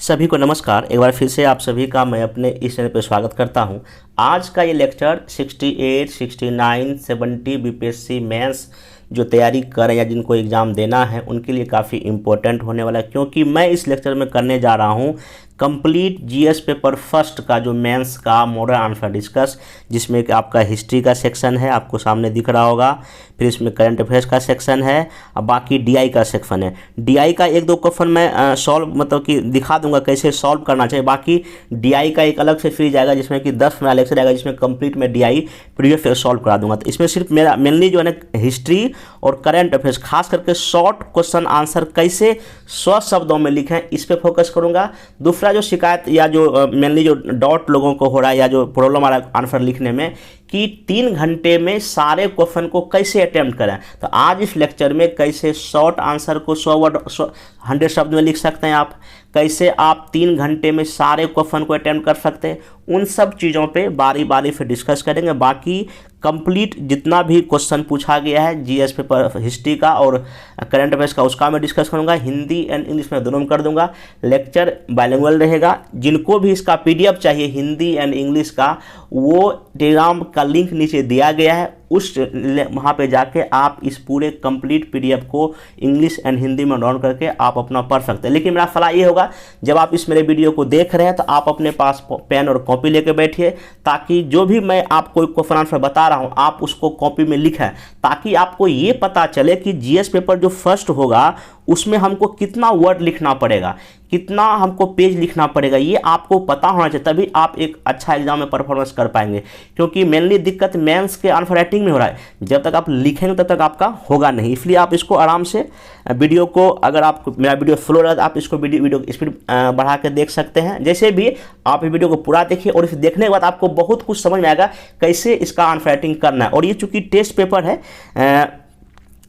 सभी को नमस्कार। एक बार फिर से आप सभी का मैं अपने इस चैनल पर स्वागत करता हूं। आज का ये लेक्चर 68, 69, 70 बीपीएससी मेंस जो तैयारी कर रहे हैं या जिनको एग्ज़ाम देना है उनके लिए काफ़ी इम्पोर्टेंट होने वाला है, क्योंकि मैं इस लेक्चर में करने जा रहा हूं कंप्लीट जीएस पेपर फर्स्ट का जो मेंस का मॉडल आंसर डिस्कस, जिसमें कि आपका हिस्ट्री का सेक्शन है, आपको सामने दिख रहा होगा, फिर इसमें करंट अफेयर्स का सेक्शन है और बाकी डीआई का सेक्शन है। डीआई का एक दो क्वेश्चन मैं सॉल्व मतलब कि दिखा दूंगा कैसे सॉल्व करना चाहिए। बाकी डीआई का एक अलग से फ्री जाएगा जिसमें कि 10 मिनट लेक्चर जाएगा, जिसमें कंप्लीट मैं डीआई प्रीवियस ईयर सॉल्व करा दूंगा। तो इसमें सिर्फ मेरा मेनली जो है ना हिस्ट्री और करंट अफेयर्स, खास करके शॉर्ट क्वेश्चन आंसर कैसे 100 शब्दों में लिखें इस पर फोकस करूँगा। दूसरा जो शिकायत या जो मेनली जो डाउट लोगों को हो रहा है या जो प्रॉब्लम आ रहा है आंसर लिखने में कि 3 घंटे में सारे क्वेश्चन को कैसे अटेम्प्ट करें, तो आज इस लेक्चर में कैसे शॉर्ट आंसर को 100 शब्द में लिख सकते हैं आप, कैसे आप 3 घंटे में सारे क्वेश्चन को अटेम्प्ट कर सकते हैं, उन सब चीज़ों पे बारी बारी से डिस्कस करेंगे। बाकी कंप्लीट जितना भी क्वेश्चन पूछा गया है जीएस पेपर हिस्ट्री का और करंट अफेयर्स का उसका मैं डिस्कस करूंगा। हिंदी एंड इंग्लिश में दोनों में कर दूंगा। लेक्चर बाइलिंगुअल रहेगा। जिनको भी इसका पीडीएफ चाहिए हिंदी एंड इंग्लिश का, वो टेलीग्राम का लिंक नीचे दिया गया है, उस वहाँ पे जाके आप इस पूरे कंप्लीट पीडीएफ को इंग्लिश एंड हिंदी में डाउनलोड करके आप अपना पढ़ सकते हैं। लेकिन मेरा सलाह ये होगा, जब आप इस मेरे वीडियो को देख रहे हैं तो आप अपने पास पेन और कॉपी लेके बैठिए, ताकि जो भी मैं आपको क्वेश्चन आंसर बता रहा हूँ आप उसको कॉपी में लिखें, ताकि आपको ये पता चले कि जीएस पेपर जो फर्स्ट होगा उसमें हमको कितना वर्ड लिखना पड़ेगा, कितना हमको पेज लिखना पड़ेगा, ये आपको पता होना चाहिए। तभी आप एक अच्छा एग्जाम में परफॉर्मेंस कर पाएंगे, क्योंकि मेनली दिक्कत मेंस के आंसर राइटिंग में हो रहा है। जब तक आप लिखेंगे तब तक आपका होगा नहीं। इसलिए आप इसको आराम से वीडियो को, अगर आप मेरा वीडियो फ्लो रहा है तो आप इसको वीडियो स्पीड बढ़ा के देख सकते हैं। जैसे भी आप वीडियो को पूरा देखिए और इसे देखने के बाद आपको बहुत कुछ समझ में आएगा कैसे इसका आंसर राइटिंग करना है। और ये चूँकि टेस्ट पेपर है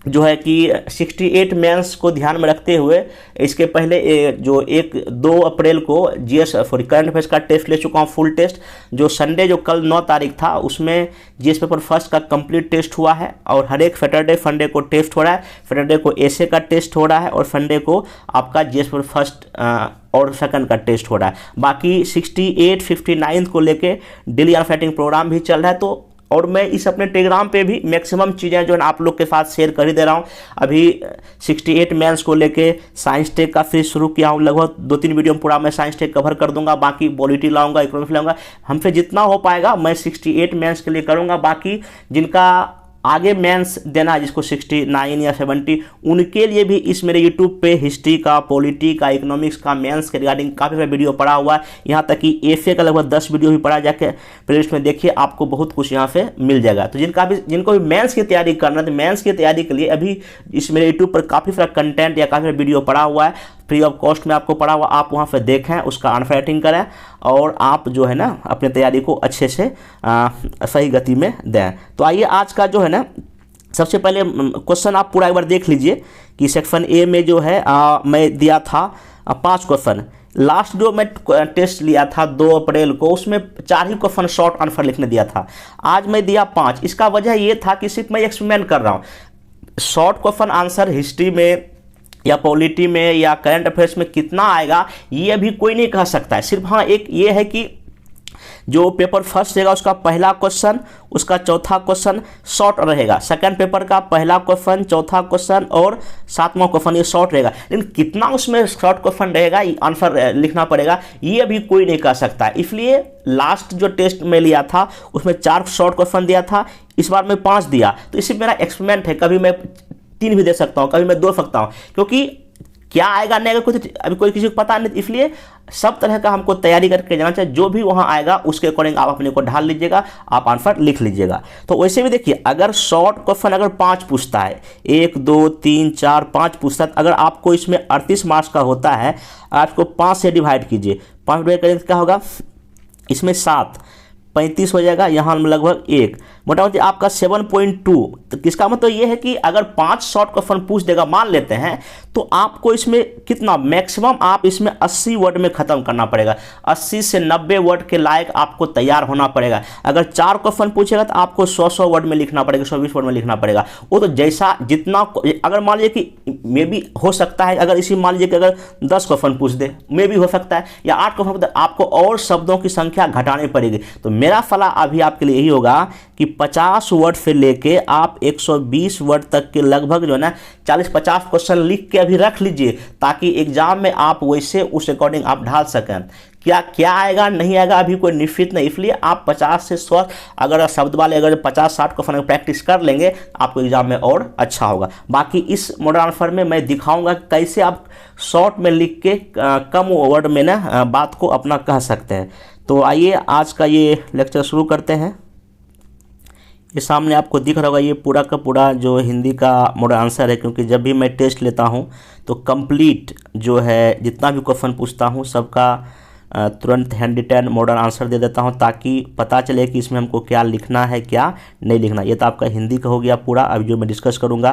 जो है कि 68 मेंस को ध्यान में रखते हुए इसके पहले जो 1-2 अप्रैल को जीएस फॉर करंट अफेयर्स का टेस्ट ले चुका हूँ, फुल टेस्ट। जो संडे जो कल 9 तारीख था उसमें जीएस पेपर फर्स्ट का कंप्लीट टेस्ट हुआ है, और हर एक सैटरडे फंडे को टेस्ट हो रहा है। सैटरडे को एसे का टेस्ट हो रहा है और संडे को आपका जीएस पेपर फर्स्ट और सेकंड का टेस्ट हो रहा है। बाकी 68, 59 को लेके डेली आंसर राइटिंग प्रोग्राम भी चल रहा है। तो और मैं इस अपने टेलीग्राम पे भी मैक्सिमम चीज़ें जो है आप लोग के साथ शेयर कर ही दे रहा हूँ। अभी 68 मेंस को लेके साइंस टेक का फिर शुरू किया हूँ, लगभग 2-3 वीडियो में पूरा मैं साइंस टेक कवर कर दूंगा। बाकी पॉलिटी लाऊंगा, इकोनॉमिक्स लाऊंगा, हमसे जितना हो पाएगा मैं 68 मेंस के लिए करूँगा। बाकी जिनका आगे मेंस देना है, जिसको 69 या 70, उनके लिए भी इस मेरे यूट्यूब पे हिस्ट्री का, पॉलिटी का, इकोनॉमिक्स का मेंस के रिगार्डिंग काफ़ी सारा वीडियो पड़ा हुआ है। यहाँ तक कि एफए का लगभग 10 वीडियो भी पड़ा, जाके प्लेलिस्ट में देखिए, आपको बहुत कुछ यहाँ से मिल जाएगा। तो जिनको भी मेंस की तैयारी करना है, तो मेंस की तैयारी के लिए अभी इस मेरे यूट्यूब पर काफ़ी सारा कंटेंट या काफ़ी सारा वीडियो पड़ा हुआ है, फ्री ऑफ कॉस्ट में आपको पड़ा हुआ, आप वहाँ पर देखें, उसका आंसर राइटिंग करें और आप जो है ना अपनी तैयारी को अच्छे से सही गति में दें। तो आइए आज का जो है ना, सबसे पहले क्वेश्चन आप पूरा एक बार देख लीजिए कि सेक्शन ए में जो है मैं दिया था 5 क्वेश्चन। लास्ट जो मैं टेस्ट लिया था 2 अप्रैल को, उसमें 4 ही क्वेश्चन शॉर्ट आंसर लिखने दिया था। आज मैं दिया 5। इसका वजह ये था कि सिर्फ मैं एक्सपेरिमेंट कर रहा हूँ। शॉर्ट क्वेश्चन आंसर हिस्ट्री में या पॉलिटी में या करंट अफेयर्स में कितना आएगा ये अभी कोई नहीं कह सकता है। सिर्फ हाँ एक ये है कि जो पेपर फर्स्ट रहेगा उसका पहला क्वेश्चन, उसका चौथा क्वेश्चन शॉर्ट रहेगा। सेकंड पेपर का पहला क्वेश्चन, चौथा क्वेश्चन और 7वां क्वेश्चन ये शॉर्ट रहेगा। लेकिन कितना उसमें शॉर्ट क्वेश्चन रहेगा, आंसर लिखना पड़ेगा, ये अभी कोई नहीं कह सकता। इसलिए लास्ट जो टेस्ट में लिया था उसमें 4 शॉर्ट क्वेश्चन दिया था, इस बार मैं 5 दिया। तो इससे मेरा एक्सपेरिमेंट है, कभी मैं 3 भी दे सकता हूँ, कभी मैं 2 सकता हूँ, क्योंकि क्या आएगा नहीं आएगा कुछ अभी कोई किसी को पता नहीं। इसलिए सब तरह का हमको तैयारी करके जाना चाहिए। जो भी वहाँ आएगा उसके अकॉर्डिंग आप अपने को ढाल लीजिएगा, आप आंसर लिख लीजिएगा। तो वैसे भी देखिए, अगर शॉर्ट क्वेश्चन अगर 5 पूछता है, 1, 2, 3, 4, 5 पूछता है, अगर आपको इसमें 38 मार्क्स का होता है, आपको 5 से डिवाइड कीजिए, 5 डिवाइड करेंगे क्या होगा, इसमें 7, 35 हो जाएगा, यहाँ लगभग 1, मोटामोटी आपका 7.2। तो किसका मतलब ये है कि अगर 5 शॉर्ट क्वेश्चन पूछ देगा मान लेते हैं, तो आपको इसमें कितना मैक्सिमम आप इसमें 80 वर्ड में खत्म करना पड़ेगा। 80 से 90 वर्ड के लायक आपको तैयार होना पड़ेगा। अगर 4 क्वेश्चन पूछेगा तो आपको 100 वर्ड में लिखना पड़ेगा, 120 वर्ड में लिखना पड़ेगा। वो तो जैसा जितना, अगर मान लीजिए कि मे भी हो सकता है अगर इसी मान लीजिए कि अगर 10 क्वेश्चन पूछ दे, मे भी हो सकता है, या 8 क्वेश्चन पूछ दे, आपको और शब्दों की संख्या घटानी पड़ेगी। तो मेरा सलाह अभी आपके लिए यही होगा कि 50 वर्ड से लेके आप 120 वर्ड तक के लगभग जो है ना 40-50 क्वेश्चन लिख के अभी रख लीजिए, ताकि एग्जाम में आप वैसे उस अकॉर्डिंग आप ढाल सकें। क्या आएगा नहीं आएगा अभी कोई निश्चित नहीं, इसलिए आप 50 से 100 अगर शब्द वाले अगर 50-60 क्वेश्चन प्रैक्टिस कर लेंगे आपको एग्जाम में और अच्छा होगा। बाकी इस मॉडल आंसर में मैं दिखाऊंगा कैसे आप शॉर्ट में लिख के कम वर्ड में ना बात को अपना कह सकते हैं। तो आइए आज का ये लेक्चर शुरू करते हैं। ये सामने आपको दिख रहा होगा, ये पूरा का पूरा जो हिंदी का मॉडल आंसर है, क्योंकि जब भी मैं टेस्ट लेता हूँ तो कंप्लीट जो है जितना भी क्वेश्चन पूछता हूँ सबका तुरंत हैंड रिटन मॉडल आंसर दे देता हूं, ताकि पता चले कि इसमें हमको क्या लिखना है क्या नहीं लिखना। ये तो आपका हिंदी का हो गया पूरा, अभी जो मैं डिस्कस करूंगा।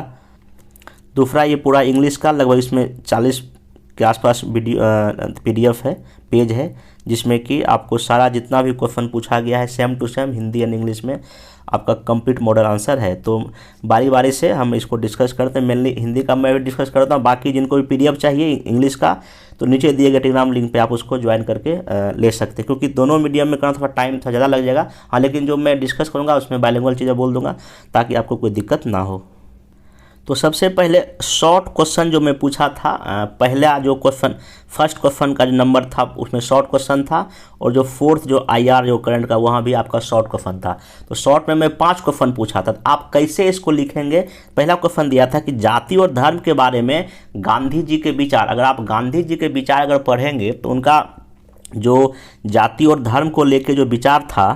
दूसरा ये पूरा इंग्लिश का, लगभग इसमें 40 के आसपास वीडियो PDF है, पेज है, जिसमें कि आपको सारा जितना भी क्वेश्चन पूछा गया है same to same Hindi and English में आपका कंप्लीट मॉडल आंसर है। तो बारी बारी से हम इसको डिस्कस करते हैं। मेनली हिंदी का मैं भी डिस्कस करता हूँ, बाकी जिनको भी PDF चाहिए इंग्लिश का तो नीचे दिए गए टेलीग्राम लिंक पे आप उसको ज्वाइन करके ले सकते हैं, क्योंकि दोनों मीडियम में करना थोड़ा टाइम थोड़ा ज़्यादा लग जाएगा। हाँ, लेकिन जो मैं डिस्कस करूँगा उसमें बाइलिंगुअल चीज़ें बोल दूँगा ताकि आपको कोई दिक्कत ना हो। तो सबसे पहले शॉर्ट क्वेश्चन जो मैं पूछा था, पहला जो क्वेश्चन फर्स्ट क्वेश्चन का जो नंबर था उसमें शॉर्ट क्वेश्चन था, और जो फोर्थ जो IR जो करंट का वहाँ भी आपका शॉर्ट क्वेश्चन था। तो शॉर्ट में मैं 5 क्वेश्चन पूछा था, तो आप कैसे इसको लिखेंगे। पहला क्वेश्चन दिया था कि जाति और धर्म के बारे में गांधी जी के विचार। अगर आप गांधी जी के विचार अगर पढ़ेंगे तो उनका जो जाति और धर्म को लेकर जो विचार था,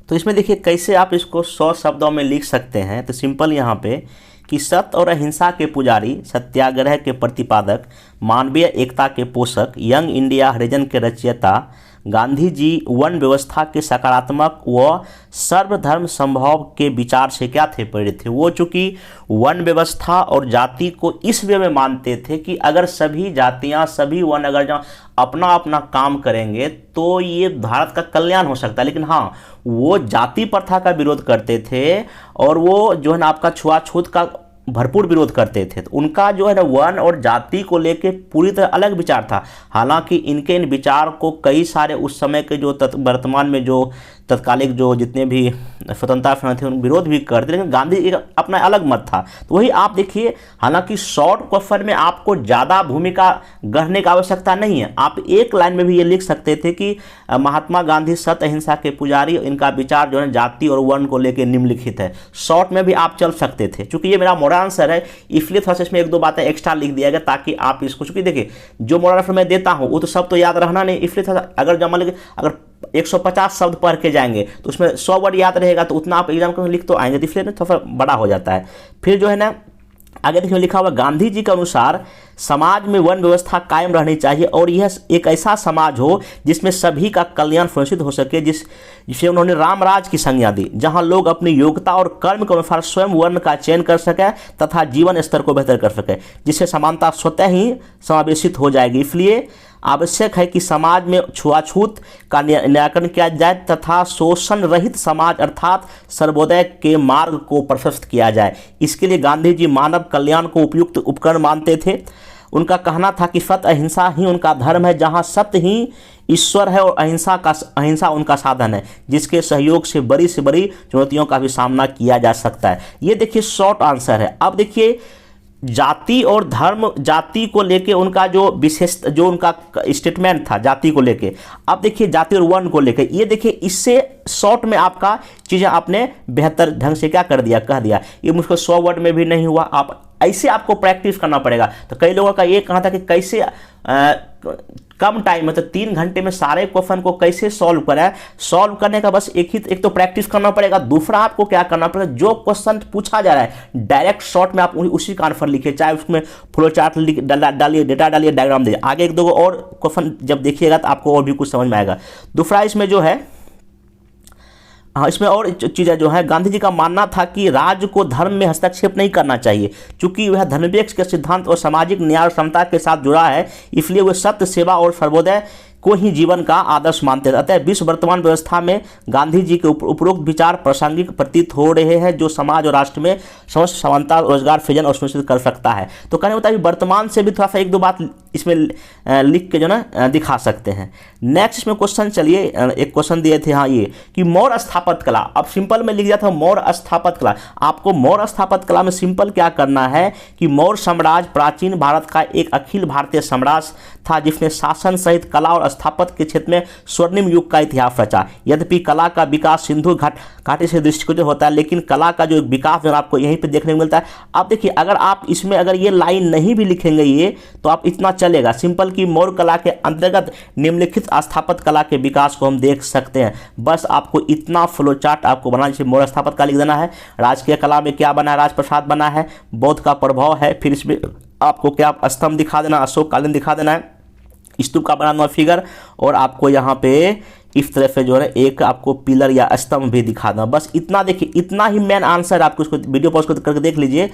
तो इसमें देखिए कैसे आप इसको 100 शब्दों में लिख सकते हैं। तो सिंपल यहाँ पे कि सत्य और अहिंसा के पुजारी, सत्याग्रह के प्रतिपादक, मानवीय एकता के पोषक, यंग इंडिया हरिजन के रचयिता गांधी जी वन व्यवस्था के सकारात्मक व सर्वधर्म संभव के विचार से क्या थे, प्रेरित थे। वो चूंकि वन व्यवस्था और जाति को इस वे में मानते थे कि अगर सभी जातियां सभी वन अगर जहाँ अपना अपना काम करेंगे तो ये भारत का कल्याण हो सकता है। लेकिन हाँ, वो जाति प्रथा का विरोध करते थे और वो जो है ना आपका छुआछूत का भरपूर विरोध करते थे। तो उनका जो है ना वन और जाति को लेके पूरी तरह अलग विचार था। हालांकि इनके इन विचार को कई सारे उस समय के जो वर्तमान में जो तत्कालिक जो जितने भी स्वतंत्रता सेनानी थे उन विरोध भी करते, लेकिन गांधी एक अपना अलग मत था। तो वही आप देखिए, हालांकि शॉर्ट क्वेश्चन में आपको ज़्यादा भूमिका गढ़ने की आवश्यकता नहीं है। आप एक लाइन में भी ये लिख सकते थे कि महात्मा गांधी सत्य अहिंसा के पुजारी, इनका विचार जो है जाति और वन को लेकर निम्नलिखित है। शॉर्ट में भी आप चल सकते थे। चूंकि ये मेरा मॉडल आंसर है इसलिए थोड़ा सा इसमें 1-2 बातें एक्स्ट्रा लिख दिया गया ताकि आप इसको, चूंकि देखिए जो मॉडल आंसर मैं देता हूँ वो तो सब तो याद रहना नहीं, इसलिए थोड़ा अगर जमा लगे अगर 150 शब्द पढ़ के जाएंगे तो उसमें 100 वर्ड याद रहेगा, तो उतना आप एग्जाम में लिख तो आएंगे, तो इसलिए थोड़ा सा बड़ा हो जाता है। फिर जो है ना आगे देखिए लिखा हुआ, गांधी जी के अनुसार समाज में वन व्यवस्था कायम रहनी चाहिए और यह एक ऐसा समाज हो जिसमें सभी का कल्याण सुनिश्चित हो सके, जिसे उन्होंने रामराज की संज्ञा दी, जहां लोग अपनी योग्यता और कर्म के अनुसार स्वयं वर्ण का चयन कर सके तथा जीवन स्तर को बेहतर कर सके, जिससे समानता स्वतः ही समावेशित हो जाएगी। इसलिए आवश्यक है कि समाज में छुआछूत का निराकरण किया जाए तथा शोषण रहित समाज अर्थात सर्वोदय के मार्ग को प्रशस्त किया जाए। इसके लिए गांधी जी मानव कल्याण को उपयुक्त उपकरण मानते थे। उनका कहना था कि सत्य अहिंसा ही उनका धर्म है, जहां सत्य ही ईश्वर है और अहिंसा उनका साधन है, जिसके सहयोग से बड़ी चुनौतियों का भी सामना किया जा सकता है। ये देखिए शॉर्ट आंसर है। अब देखिए जाति और धर्म, जाति को लेके उनका जो विशेष जो उनका स्टेटमेंट था जाति को लेके। अब देखिए जाति और वर्ण को लेके, ये देखिए इससे शॉर्ट में आपका चीज़ें आपने बेहतर ढंग से क्या कर दिया, कह दिया। ये मुझको 100 वर्ड में भी नहीं हुआ, आप ऐसे आपको प्रैक्टिस करना पड़ेगा। तो कई लोगों का ये कहना था कि कैसे कम टाइम में, तो 3 घंटे में सारे क्वेश्चन को कैसे सॉल्व करें। सॉल्व करने का बस एक तो प्रैक्टिस करना पड़ेगा, दूसरा आपको क्या करना पड़ेगा, जो क्वेश्चन पूछा जा रहा है डायरेक्ट शॉर्ट में आप उसी का आंसर लिखिए, चाहे उसमें फ्लो चार्ट डालिए, डेटा डालिए, डायग्राम दीजिए। आगे 1-2 और क्वेश्चन जब देखिएगा तो आपको और भी कुछ समझ में आएगा। दूसरा इसमें जो है, हाँ इसमें और चीज़ें जो है, गांधी जी का मानना था कि राज्य को धर्म में हस्तक्षेप नहीं करना चाहिए, चूंकि वह धर्मनिरपेक्ष के सिद्धांत और सामाजिक न्याय और समता के साथ जुड़ा है। इसलिए वह सत्य, सेवा और सर्वोदय को ही जीवन का आदर्श मानते हैं। अतः विश्व वर्तमान व्यवस्था में गांधी जी के उपरोक्त विचार प्रासंगिक प्रतीत हो रहे हैं, जो समाज और राष्ट्र में समस्त समानता, रोजगार सृजन और सुनिश्चित कर सकता है। तो कहने होता है वर्तमान से भी थोड़ा सा एक दो बात इसमें लिख के जो ना दिखा सकते हैं। नेक्स्ट इसमें क्वेश्चन, चलिए एक क्वेश्चन दिए थे हाँ ये कि मौर्य स्थापत्य कला। अब सिंपल में लिख दिया था मौर्य स्थापत्य कला। आपको मौर्य स्थापत्य कला में सिंपल क्या करना है कि मौर्य साम्राज्य प्राचीन भारत का एक अखिल भारतीय साम्राज्य था, जिसने शासन सहित कला और स्थापत्य के क्षेत्र में स्वर्णिम युग का इतिहास रचा। यद्यपि कला का विकास सिंधु घाटी से दृष्टिगोचर होता है, लेकिन कला का जो विकास जो आपको यहीं पे देखने को मिलता है। आप देखिए, अगर आप इसमें अगर ये लाइन नहीं भी लिखेंगे ये, तो आप इतना चलेगा सिंपल कि मौर्य कला के अंतर्गत निम्नलिखित स्थापत्य कला के विकास को हम देख सकते हैं। बस आपको इतना फ्लो चार्ट आपको बनाना, जैसे मौर्य स्थापत्य कला लिख देना है, राजकीय कला में क्या बना है, राजप्रसाद बना है, बौद्ध का प्रभाव है, फिर इसमें आपको क्या स्तंभ दिखा देना, अशोक कालीन दिखा देना है, स्तूप का बनाना फिगर, और आपको यहाँ पे इस तरह से जो है एक आपको पिलर या स्तंभ भी दिखा देना। बस इतना देखिए, इतना ही मेन आंसर। आपको इसको वीडियो पॉज करके देख लीजिए।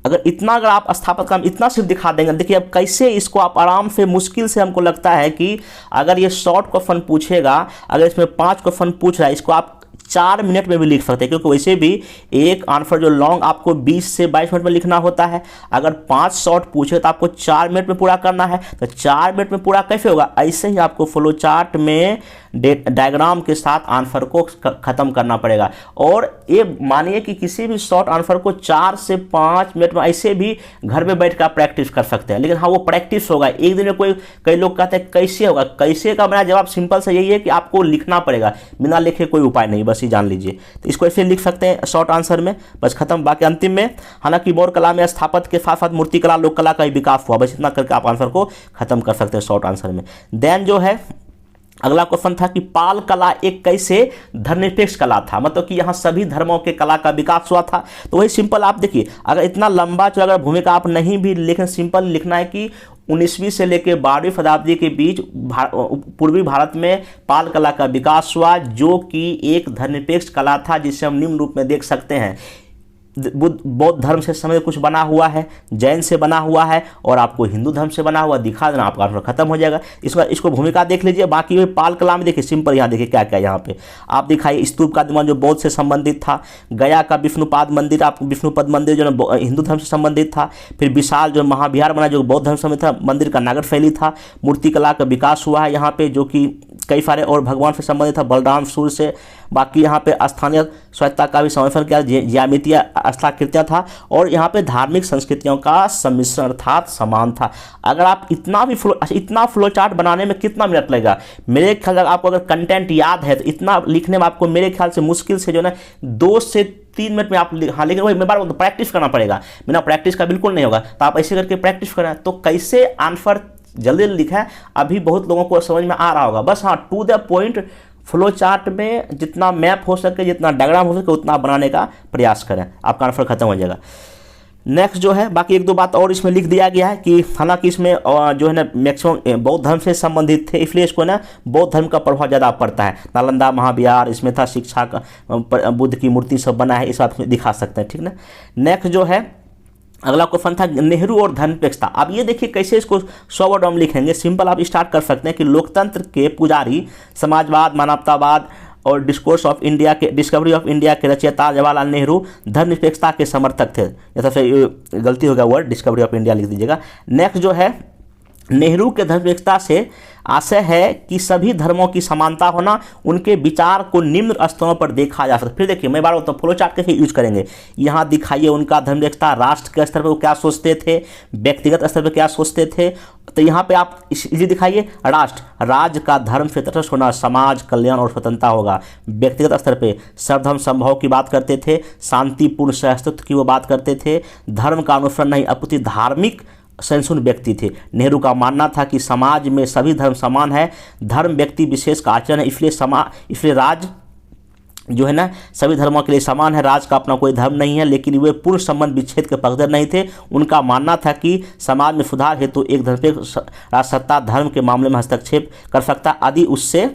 अगर इतना अगर आप स्थापत्य काम इतना सिर्फ दिखा देंगे, देखिए अब कैसे इसको आप आराम से, मुश्किल से हमको लगता है कि अगर ये शॉर्ट क्वेश्चन पूछेगा, अगर इसमें 5 क्वेश्चन पूछ रहा है, इसको आप 4 मिनट में भी लिख सकते हैं, क्योंकि वैसे भी एक आंसर जो लॉन्ग आपको 20 से 22 मिनट में लिखना होता है। अगर 5 शॉर्ट पूछे तो आपको 4 मिनट में पूरा करना है। तो 4 मिनट में पूरा कैसे होगा, ऐसे ही आपको फ्लो चार्ट में डायग्राम के साथ आंसर को खत्म करना पड़ेगा। और ये मानिए कि किसी भी शॉर्ट आंसर को 4 से 5 मिनट में ऐसे भी घर में बैठ कर प्रैक्टिस कर सकते हैं, लेकिन हाँ वो प्रैक्टिस होगा। एक दिन में कई लोग कहते हैं कैसे होगा, कैसे का मेरा जवाब सिंपल से यही है कि आपको लिखना पड़ेगा, बिना लिखे कोई उपाय नहीं, बस ये जान लीजिए। तो इसको ऐसे लिख सकते हैं शॉर्ट आंसर में, बस खत्म। बाकी अंतिम में, हालांकि मौर्य कला में स्थापत्य के साथ साथ मूर्ति कला, लोक कला का भी विकास हुआ, बस इतना करके आप आंसर को खत्म कर सकते हैं शॉर्ट आंसर में। देन जो है अगला क्वेश्चन था कि पाल कला एक कैसे धर्मनिरपेक्ष कला था, मतलब कि यहाँ सभी धर्मों के कला का विकास हुआ था। तो वही सिंपल आप देखिए, अगर इतना लंबा जो अगर भूमिका आप नहीं भी लिखें, सिंपल लिखना है कि 19वीं से लेकर 12वीं शताब्दी के बीच पूर्वी भारत में पाल कला का विकास हुआ, जो कि एक धर्मनिरपेक्ष कला था, जिसे हम निम्न रूप में देख सकते हैं। बौद्ध धर्म से समय कुछ बना हुआ है, जैन से बना हुआ है, और आपको हिंदू धर्म से बना हुआ दिखा देना, आपका आंसर खत्म हो जाएगा। इसको भूमिका देख लीजिए। बाकी पाल कला में देखिए सिंपल, यहाँ देखिए क्या क्या यहाँ पे आप दिखाइए। स्तूप का निर्माण जो बौद्ध से संबंधित था, गया का विष्णुपाद मंदिर, आपको विष्णुपद मंदिर जो है हिंदू धर्म से संबंधित था। फिर विशाल जो महाविहार बना जो बौद्ध धर्म से संबंधित था, मंदिर का नागर शैली था। मूर्ति कला का विकास हुआ है यहाँ पे, जो कि कई सारे और भगवान से संबंधित था, बलराम सूर्य से। बाकी यहाँ पे स्थानीय स्वच्छता का भी समर्थन किया, ज्यामितीय स्थलाकृतियाँ था, और यहाँ पे धार्मिक संस्कृतियों का सम्मिश्रण अर्थात समान था। अगर आप इतना फ्लो चार्ट बनाने में कितना मिनट लगेगा, मेरे ख्याल से आपको अगर कंटेंट याद है तो इतना लिखने में आपको मेरे ख्याल से मुश्किल से जो है 2 से 3 मिनट में आप, हाँ लेकिन वही मैं बार बार प्रैक्टिस करना पड़ेगा, बिना प्रैक्टिस का बिल्कुल नहीं होगा। तो आप ऐसे करके प्रैक्टिस करें तो कैसे आंसर जल्दी लिखा है, अभी बहुत लोगों को समझ में आ रहा होगा। बस हाँ, to the point flow chart में जितना मैप हो सके, जितना डायग्राम हो सके उतना बनाने का प्रयास करें, आपका आंसर खत्म हो जाएगा। नेक्स्ट जो है बाकी एक दो बात और इसमें लिख दिया गया है कि हालांकि इसमें जो है ना मैक्सिमम बौद्ध धर्म से संबंधित थे, इसलिए इसको ना बौद्ध धर्म का प्रभाव ज़्यादा पड़ता है। नालंदा महाविहार इसमें था, शिक्षा का बुद्ध की मूर्ति सब बना है, इस बात में दिखा सकते हैं, ठीक ना। नेक्स्ट जो है अगला क्वेश्चन था नेहरू और धर्मनिरपेक्षता। अब ये देखिए कैसे इसको 100 वर्ड हम लिखेंगे। सिंपल आप स्टार्ट कर सकते हैं कि लोकतंत्र के पुजारी, समाजवाद, मानवतावाद और डिस्कवरी ऑफ इंडिया के रचयिता जवाहरलाल नेहरू धर्मनिरपेक्षता के समर्थक थे। जैसा से गलती हो गया वर्ड, डिस्कवरी ऑफ इंडिया लिख दीजिएगा। नेक्स्ट जो है नेहरू के धर्मनिरपेक्षता से आशय है कि सभी धर्मों की समानता होना, उनके विचार को निम्न स्तरों पर देखा जा सकता है। फिर देखिए मैं बार बताता हूँ फ्लो चार्ट कैसे यूज करेंगे। यहाँ दिखाइए उनका धर्मनिरपेक्षता, राष्ट्र के स्तर पर वो क्या सोचते थे, व्यक्तिगत स्तर पर क्या सोचते थे। तो यहाँ पे आप इसे दिखाइए राष्ट्र, राज्य का धर्म से तटस्थ होना, समाज कल्याण और स्वतंत्रता होगा। व्यक्तिगत स्तर पे सर्वधर्म संभव की बात करते थे, शांतिपूर्ण सहअस्तित्व की वो बात करते थे, धर्म का अनुसरण नहीं अपितु धार्मिक सहिष्णु व्यक्ति थे। नेहरू का मानना था कि समाज में सभी धर्म समान है, धर्म व्यक्ति विशेष का आचरण है, इसलिए राज जो है ना सभी धर्मों के लिए समान है। राज का अपना कोई धर्म नहीं है, लेकिन वे पूर्ण संबंध विच्छेद के पक्षधर नहीं थे। उनका मानना था कि समाज में सुधार हेतु एक धर्मनिरपेक्ष राजसत्ता धर्म के मामले में हस्तक्षेप कर सकता आदि उससे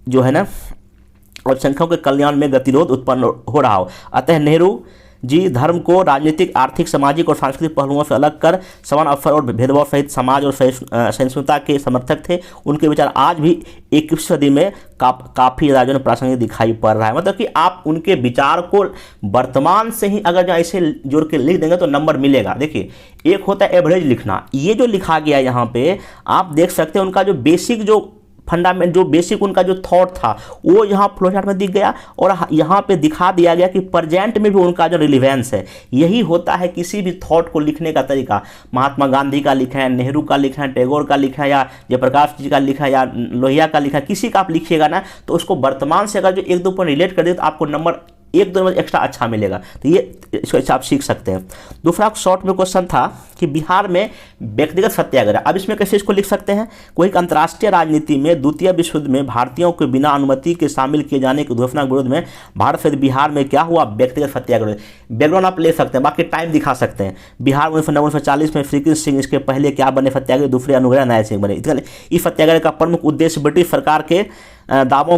जो है ना अल्पसंख्यकों के कल्याण में गतिरोध उत्पन्न हो रहा हो। अतः नेहरू जी धर्म को राजनीतिक, आर्थिक, सामाजिक और सांस्कृतिक पहलुओं से अलग कर समान अवसर और भेदभाव सहित समाज और सहिष्णुता के समर्थक थे। उनके विचार आज भी 21वीं सदी में काफ़ी राज्यों में प्रासंगिक दिखाई पड़ रहा है। मतलब कि आप उनके विचार को वर्तमान से ही अगर जो ऐसे जोड़ के लिख देंगे तो नंबर मिलेगा। देखिए, एक होता है एवरेज लिखना, ये जो लिखा गया यहाँ पे आप देख सकते हैं उनका जो बेसिक जो फंडामेंट, जो बेसिक उनका जो थॉट था वो यहाँ फ्लो चार्ट में दिख गया और यहाँ पे दिखा दिया गया कि प्रेजेंट में भी उनका जो रिलीवेंस है। यही होता है किसी भी थॉट को लिखने का तरीका। महात्मा गांधी का लिखा है, नेहरू का लिखा है, टैगोर का लिखा है, या जयप्रकाश जी का लिखा है, या लोहिया का लिखा है, किसी का आप लिखिएगा ना तो उसको वर्तमान से अगर जो एक दो पॉइंट रिलेट कर दे तो आपको नंबर एक दो नंबर एक्स्ट्रा अच्छा मिलेगा। तो ये इसको आप सीख सकते हैं। दूसरा शॉर्ट में क्वेश्चन था कि बिहार में व्यक्तिगत सत्याग्रह, अब इसमें कैसे इसको लिख सकते हैं। कोई अंतर्राष्ट्रीय राजनीति में द्वितीय विश्व युद्ध में भारतीयों को बिना अनुमति के शामिल किए जाने की घोषणा के विरोध में भारत सहित बिहार में क्या हुआ, व्यक्तिगत सत्याग्रह। बैकग्राउंड आप ले सकते हैं, बाकी टाइम दिखा सकते हैं। बिहार 1940 में श्रीकृष्ण सिंह, इसके पहले क्या बने सत्याग्रह, दूसरे अनुग्रह नारायण सिंह बने। इस सत्याग्रह का प्रमुख उद्देश्य ब्रिटिश सरकार के दावों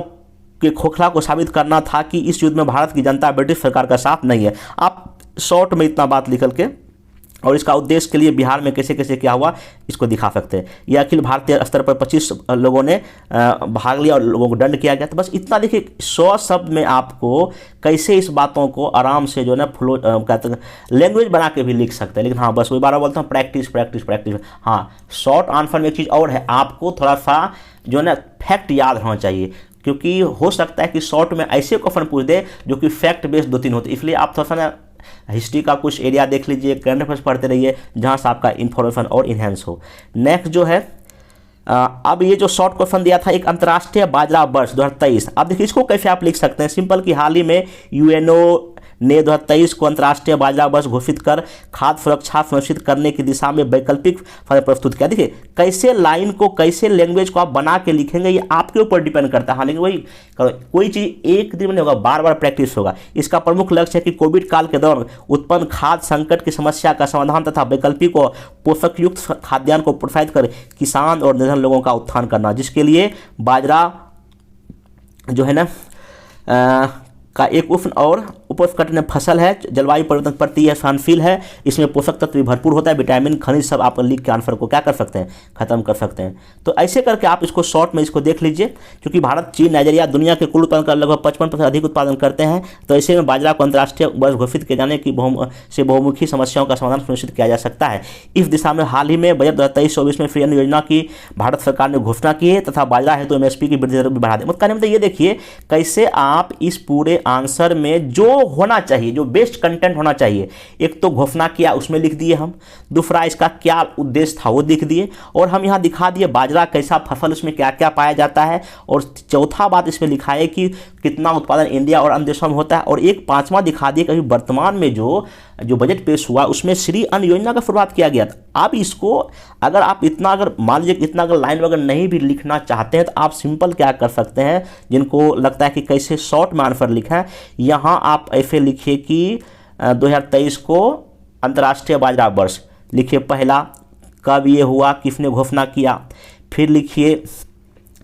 के खोखला को साबित करना था कि इस युद्ध में भारत की जनता ब्रिटिश सरकार का साथ नहीं है। आप शॉर्ट में इतना बात लिख के और इसका उद्देश्य के लिए बिहार में कैसे कैसे क्या हुआ इसको दिखा सकते हैं। यह अखिल भारतीय स्तर पर 25 लोगों ने भाग लिया और लोगों को दंड किया गया। तो बस इतना देखिए, 100 शब्द में आपको कैसे इस बातों को आराम से जो है ना फ्लो कहते हैं लैंग्वेज बना के भी लिख सकते हैं। लेकिन हाँ, बस वही बार बोलता हूँ, प्रैक्टिस प्रैक्टिस प्रैक्टिस। हाँ, शॉर्ट आंसर में एक चीज़ और है, आपको थोड़ा सा जो है ना फैक्ट याद होना चाहिए, क्योंकि हो सकता है कि शॉर्ट में ऐसे क्वेश्चन पूछ दे जो कि फैक्ट बेस्ड 2-3 होते, इसलिए आप थोड़ा सा ना हिस्ट्री का कुछ एरिया देख लीजिए, करंट अफेयर्स पढ़ते रहिए जहाँ से आपका इन्फॉर्मेशन और इन्हेंस हो। नेक्स्ट जो है अब ये जो शॉर्ट क्वेश्चन दिया था, एक अंतर्राष्ट्रीय बाजरा वर्ष 2023। अब देखिए इसको कैसे आप लिख सकते हैं। सिंपल कि हाल ही में यूएनओ ने 2023 को अंतर्राष्ट्रीय बाजरा वर्ष घोषित कर खाद्य सुरक्षा सुनिश्चित करने की दिशा में वैकल्पिक प्रस्तुत किया। देखिए कैसे लाइन को, कैसे लैंग्वेज को आप बना के लिखेंगे ये आपके ऊपर डिपेंड करता है। हाँ, लेकिन वही कोई चीज़ एक दिन में नहीं होगा, बार बार प्रैक्टिस होगा। इसका प्रमुख लक्ष्य है कि कोविड काल के दौरान उत्पन्न खाद्य संकट की समस्या का समाधान तथा वैकल्पिक और पोषक युक्त खाद्यान्न को प्रोत्साहित कर किसान और निर्धन लोगों का उत्थान करना, जिसके लिए बाजरा जो है ना का एक उपोष्णकटिबंधीय फसल है, जलवायु परिवर्तन प्रति यह सहनशील है, इसमें पोषक तत्व भी भरपूर होता है, विटामिन खनिज सब आप लिख के आंसर को क्या कर सकते हैं, खत्म कर सकते हैं। तो ऐसे करके आप इसको शॉर्ट में इसको देख लीजिए। क्योंकि भारत, चीन, नाइजीरिया दुनिया के कुल उत्पादन का लगभग 55% अधिक उत्पादन करते हैं। तो ऐसे में बाजरा को अंतर्राष्ट्रीय वर्ष घोषित किए जाने की बहुमुखी समस्याओं का समाधान सुनिश्चित किया जा सकता है। इस दिशा में हाल ही में बजट 2023-24 में फ्री अन्न योजना की भारत सरकार ने घोषणा की है तथा बाजरा है तो MSP की वृद्धि दर भी बढ़ा दी। मतलब ये देखिए कैसे आप इस पूरे आंसर में जो होना चाहिए, जो बेस्ट कंटेंट होना चाहिए, एक तो घोषणा किया उसमें लिख दिए हम, दूसरा इसका क्या उद्देश्य था वो लिख दिए, और हम यहाँ दिखा दिए बाजरा कैसा फसल, उसमें क्या क्या पाया जाता है, और चौथा बात इसमें लिखा है कि कितना उत्पादन इंडिया और अन्य देशों में होता है, और एक पांचवा दिखा दिए कि वर्तमान में जो बजट पेश हुआ उसमें श्री अन्न योजना का शुरुआत किया गया था। अब इसको अगर आप इतना, अगर मान लीजिए इतना अगर लाइन वगैरह नहीं भी लिखना चाहते हैं तो आप सिंपल क्या कर सकते हैं, जिनको लगता है कि कैसे शॉर्ट में आंसर लिखा है, यहाँ आप ऐसे लिखिए कि 2023 को अंतर्राष्ट्रीय बाजरा वर्ष लिखिए। पहला, कब ये हुआ, किसने घोषणा किया, फिर लिखिए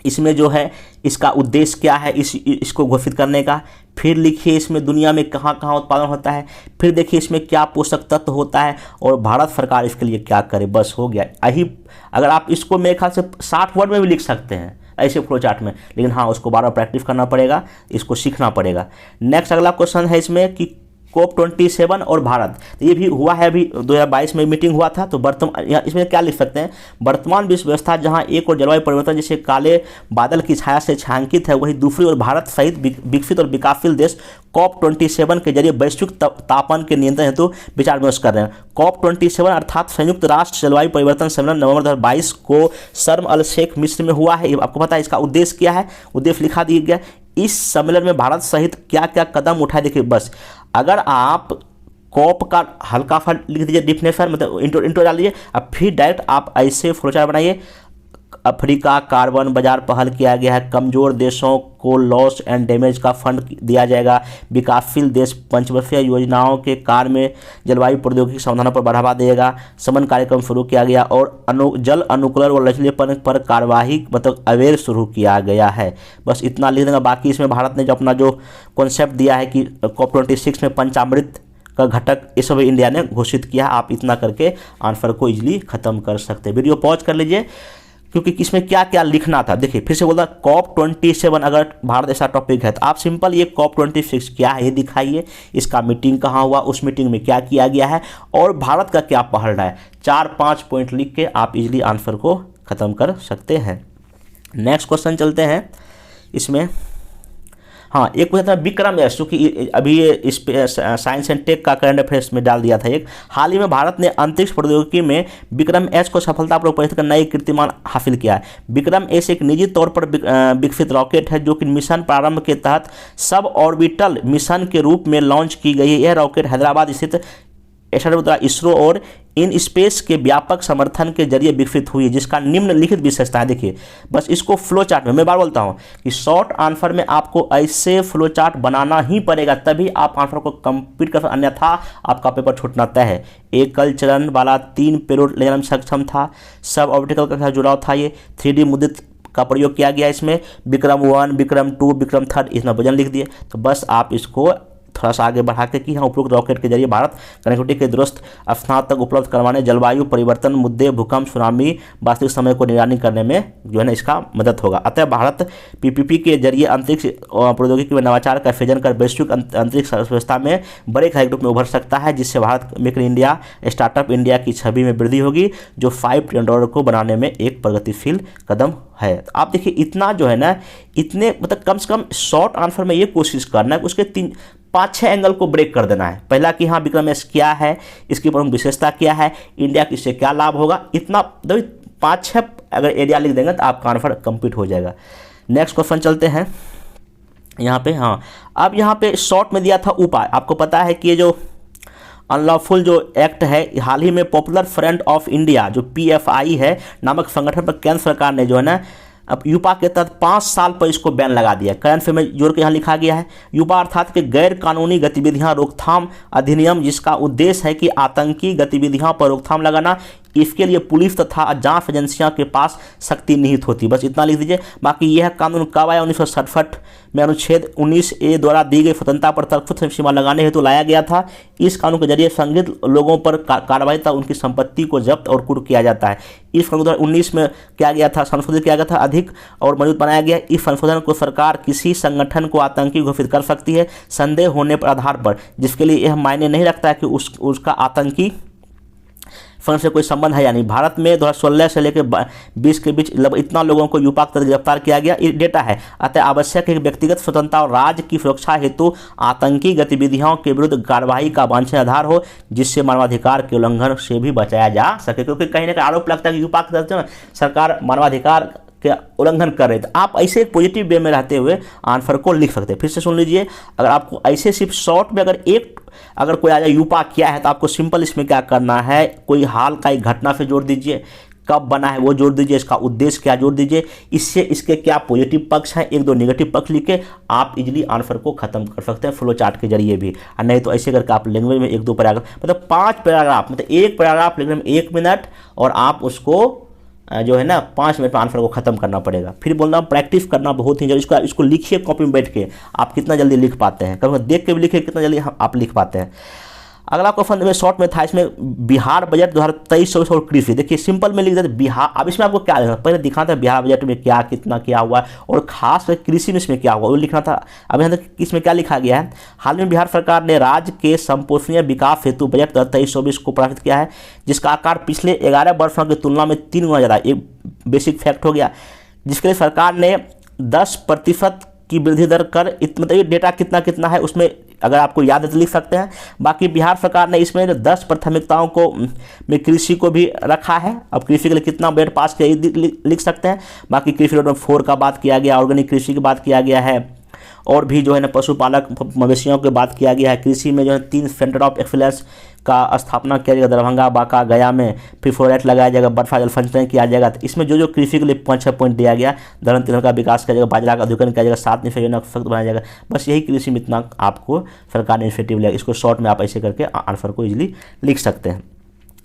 इसमें जो है इसका उद्देश्य क्या है इसको घोषित करने का, फिर लिखिए इसमें दुनिया में कहाँ कहाँ उत्पादन होता है, फिर देखिए इसमें क्या पोषक तत्व होता है और भारत सरकार इसके लिए क्या करे। बस हो गया। यही अगर आप इसको मेरे ख्याल से 60 वर्ड में भी लिख सकते हैं ऐसे फ्लो चार्ट में, लेकिन हाँ उसको बार बार प्रैक्टिस करना पड़ेगा, इसको सीखना पड़ेगा। नेक्स्ट अगला क्वेश्चन है इसमें कि COP27 और भारत, तो ये भी हुआ है, अभी 2022 में मीटिंग हुआ था। तो वर्तमान इसमें क्या लिख सकते हैं, वर्तमान विश्व व्यवस्था जहां एक और जलवायु परिवर्तन जैसे काले बादल की छाया से छायांकित है, वही दूसरी ओर भारत सहित विकसित और विकासशील देश COP27 के जरिए वैश्विक तापमान के नियंत्रण हेतु विचार विमर्श कर रहे हैं। COP27 अर्थात संयुक्त राष्ट्र जलवायु परिवर्तन सम्मेलन नवंबर 2022 को शर्म अल शेख मिस्र में हुआ है। आपको पता है इसका उद्देश्य क्या है, उद्देश्य लिखा दिया गया। इस सम्मेलन में भारत सहित क्या क्या कदम उठाए, देखिए बस अगर आप कॉप का हल्का सा लिख दीजिए डिफिनेशन, मतलब इंट्रो डाल दीजिए, अब फिर डायरेक्ट आप ऐसे फ्लोचार्ट बनाइए। अफ्रीका कार्बन बाजार पहल किया गया है, कमजोर देशों को लॉस एंड डैमेज का फंड दिया जाएगा, विकासशील देश पंचवर्षीय योजनाओं के कार्य में जलवायु प्रौद्योगिकी समाधानों पर बढ़ावा देगा, समन कार्यक्रम शुरू किया गया और जल अनुकूलन और लचीलेपन पर कार्यवाही मतलब अवेयर शुरू किया गया है। बस इतना लिख देगा। बाकी इसमें भारत ने जो अपना जो कॉन्सेप्ट दिया है कि COP26 में पंचामृत का घटक, ये सब इंडिया ने घोषित किया। आप इतना करके आंसर को इजीली खत्म कर सकते हैं। वीडियो पॉज कर लीजिए, क्योंकि इसमें क्या क्या लिखना था। देखिए फिर से बोला, COP27 अगर भारत ऐसा टॉपिक है तो आप सिंपल ये COP26 क्या है ये दिखाइए, इसका मीटिंग कहाँ हुआ, उस मीटिंग में क्या किया गया है और भारत का क्या पहल रहा है। 4-5 पॉइंट लिख के आप इजीली आंसर को ख़त्म कर सकते हैं। नेक्स्ट क्वेश्चन चलते हैं इसमें। हाँ, एक पूछा था विक्रम एस, जो कि अभी ये इस पे साइंस एंड टेक का करंट अफेयर्स में डाल दिया था एक। हाल ही में भारत ने अंतरिक्ष प्रौद्योगिकी में विक्रम एस को सफलतापूर्वक परीक्षण कर नई कीर्तिमान हासिल किया है। विक्रम एस एक निजी तौर पर विकसित रॉकेट है जो कि मिशन प्रारंभ के तहत सब ऑर्बिटल मिशन के रूप में लॉन्च की गई है। यह रॉकेट हैदराबाद स्थित इसरो और इन स्पेस के व्यापक समर्थन के जरिए विकसित हुई है, जिसका निम्नलिखित विशेषता है। देखिए बस इसको फ्लो चार्ट में, मैं बार बोलता हूं कि शॉर्ट आंसर में आपको ऐसे फ्लो चार्ट बनाना ही पड़ेगा, तभी आप आंसर को कंप्लीट कर, अन्यथा आपका पेपर छूटना तय है। एकल चरण वाला 3 पेलोड लेने में सक्षम था, सब ऑर्बिटल का साथ जुड़ाव था, ये 3D मुद्रित का प्रयोग किया गया इसमें। विक्रम 1, विक्रम 2, विक्रम 3 इतना वजन लिख दिए। तो बस आप इसको थोड़ा सा आगे बढ़ा के कि हाँ, उपरोक्त रॉकेट के जरिए भारत कनेक्टिविटी के दुरुस्त स्थान तक उपलब्ध करवाने, जलवायु परिवर्तन मुद्दे, भूकंप, सुनामी, वास्तविक समय को निगरानी करने में जो है ना इसका मदद होगा। अतः भारत PPP के जरिए अंतरिक्ष प्रौद्योगिकी में नवाचार का सृजन कर वैश्विक अंतरिक्ष व्यवस्था में बड़े खिलाड़ी रूप में उभर सकता है, जिससे Bharat make in India, startup India की छवि में वृद्धि होगी, जो $5 ट्रिलियन को बनाने में एक प्रगतिशील कदम है। तो आप देखिए इतना जो है ना, इतने मतलब कम से कम शॉर्ट आंसर में ये कोशिश करना है उसके 5-6 एंगल को ब्रेक कर देना है। पहला कि हाँ विक्रम एस क्या है, इसकी प्रमुख विशेषता क्या है, इंडिया की इससे क्या लाभ होगा, इतना 5-6 अगर एरिया लिख देंगे तो आपका आंसर कंप्लीट हो जाएगा। नेक्स्ट क्वेश्चन चलते हैं यहाँ पे। हाँ, अब यहाँ पे शॉर्ट में दिया था उपाय। आपको पता है कि ये जो अनलॉफुल जो एक्ट है, हाल ही में पॉपुलर फ्रंट ऑफ इंडिया जो PFI है नामक संगठन पर केंद्र सरकार ने जो है ना अब यूपा के तहत 5 साल पर इसको बैन लगा दिया। करंट अफेयर में जोड़ के यहाँ लिखा गया है, यूपा अर्थात कि गैर कानूनी गतिविधियां रोकथाम अधिनियम, जिसका उद्देश्य है कि आतंकी गतिविधियों पर रोकथाम लगाना। इसके लिए पुलिस तथा जांच एजेंसियों के पास शक्ति निहित होती। बस इतना लिख दीजिए। बाकी यह कानून कब आया? 1967 में अनुच्छेद 19A द्वारा दी गई स्वतंत्रता पर तर्कसंगत सीमा लगाने हेतु लाया गया था। इस कानून के जरिए संदिग्ध लोगों पर कार्रवाई तथा उनकी संपत्ति को जब्त और कुर्क किया जाता है। इस कानून 2019 में किया गया था, संशोधित किया गया था, अधिक और मजबूत बनाया गया। इस संशोधन को सरकार किसी संगठन को आतंकी घोषित कर सकती है संदेह होने पर आधार पर, जिसके लिए यह मायने नहीं रखता है कि उसका आतंकी फंड से कोई संबंध है या नहीं। भारत में 2016 से लेकर 20 के बीच इतना लोगों को यूपा के तहत गिरफ्तार किया गया, ये डेटा है। अतः आवश्यक है कि व्यक्तिगत स्वतंत्रता और राज्य की सुरक्षा हेतु आतंकी गतिविधियों के विरुद्ध कार्रवाई का वांछनीय आधार हो, जिससे मानवाधिकार के उल्लंघन से भी बचाया जा सके। क्योंकि कहीं ना कहीं आरोप लगता है कि यूपा के तहत सरकार मानवाधिकार के उल्लंघन कर रहे थे। आप ऐसे एक पॉजिटिव वे में रहते हुए आंसर को लिख सकते हैं। फिर से सुन लीजिए, अगर आपको ऐसे सिर्फ शॉर्ट में अगर कोई आ जाए यूपा क्या है, तो आपको सिंपल इसमें क्या करना है, कोई हाल का एक घटना से जोड़ दीजिए, कब बना है वो जोड़ दीजिए, इसका उद्देश्य क्या जोड़ दीजिए, इससे इसके क्या पॉजिटिव पक्ष है, 1-2 नेगेटिव पक्ष लिख के आप इजीली आंसर को खत्म कर सकते हैं फ्लो चार्ट के जरिए भी। और नहीं तो ऐसे करके आप लैंग्वेज में 1-2 पैराग्राफ, मतलब 5 पैराग्राफ, मतलब एक पैराग्राफ लिखने में 1 मिनट, और आप उसको जो है ना 5 मिनट में आंसर को खत्म करना पड़ेगा। फिर बोल रहा हूँ प्रैक्टिस करना बहुत ही जरूरी। इसको लिखिए कॉपी में बैठ के, आप कितना जल्दी लिख पाते हैं, कभी देख के भी लिखिए कितना जल्दी आप लिख पाते हैं। अगला क्वेश्चन में शॉर्ट में था, इसमें बिहार बजट 2023 और कृषि। देखिए सिंपल में लिख देते बिहार। अब इसमें आपको क्या लिखना, पहले दिखाना था बिहार बजट में क्या कितना क्या हुआ और खास कर कृषि में इसमें क्या हुआ वो लिखना था। अब यहाँ तक इसमें क्या लिखा गया है, हाल में बिहार सरकार ने राज्य के संपोषणीय विकास हेतु बजट 2023-24 को प्रकाशित किया है, जिसका आकार पिछले 11 वर्षों की तुलना में 3 गुना ज़्यादा। एक बेसिक फैक्ट हो गया, जिसके लिए सरकार ने 10% की वृद्धि दर कर, मतलब ये डेटा कितना कितना है उसमें अगर आपको याद है तो लिख सकते हैं। बाकी बिहार सरकार ने इसमें 10 प्राथमिकताओं को में कृषि को भी रखा है। अब कृषि के लिए कितना बजट पास किया लिख सकते हैं। बाकी कृषि रोड 4 का बात किया गया, ऑर्गेनिक कृषि की बात किया गया है, और भी जो है ना पशुपालक मवेशियों की बात किया गया है। कृषि में जो है 3 सेंटर ऑफ एक्सीलेंस का स्थापना किया जाएगा, दरभंगा, बांका, गया में। फिर फ्लोराइड लगाया जाएगा, बर्फा जल संचयन किया जाएगा। तो इसमें जो कृषि के लिए 5-6 पॉइंट दिया गया, दलहन तिलहन का विकास किया जाएगा, बाजरा का अधिकरण किया जाएगा, 7 निफे योजना सख्त बनाया जाएगा। बस यही कृषि में इतना आपको सरकार ने इनिशिएटिव लिया। इसको शॉर्ट में आप ऐसे करके आंसर को इजीली लिख सकते हैं।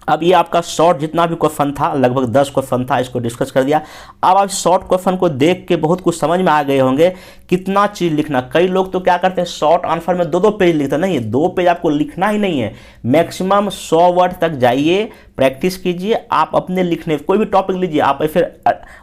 अब ये आपका शॉर्ट जितना भी क्वेश्चन था, लगभग 10 क्वेश्चन था, इसको डिस्कस कर दिया। अब आप शॉर्ट क्वेश्चन को देख के बहुत कुछ समझ में आ गए होंगे कितना चीज़ लिखना। कई लोग तो क्या करते हैं, शॉर्ट आंसर में 2-2 पेज लिखते हैं। नहीं, 2 पेज आपको लिखना ही नहीं है, मैक्सिमम 100 वर्ड तक जाइए, प्रैक्टिस कीजिए। आप अपने लिखने कोई भी टॉपिक लीजिए, आप फिर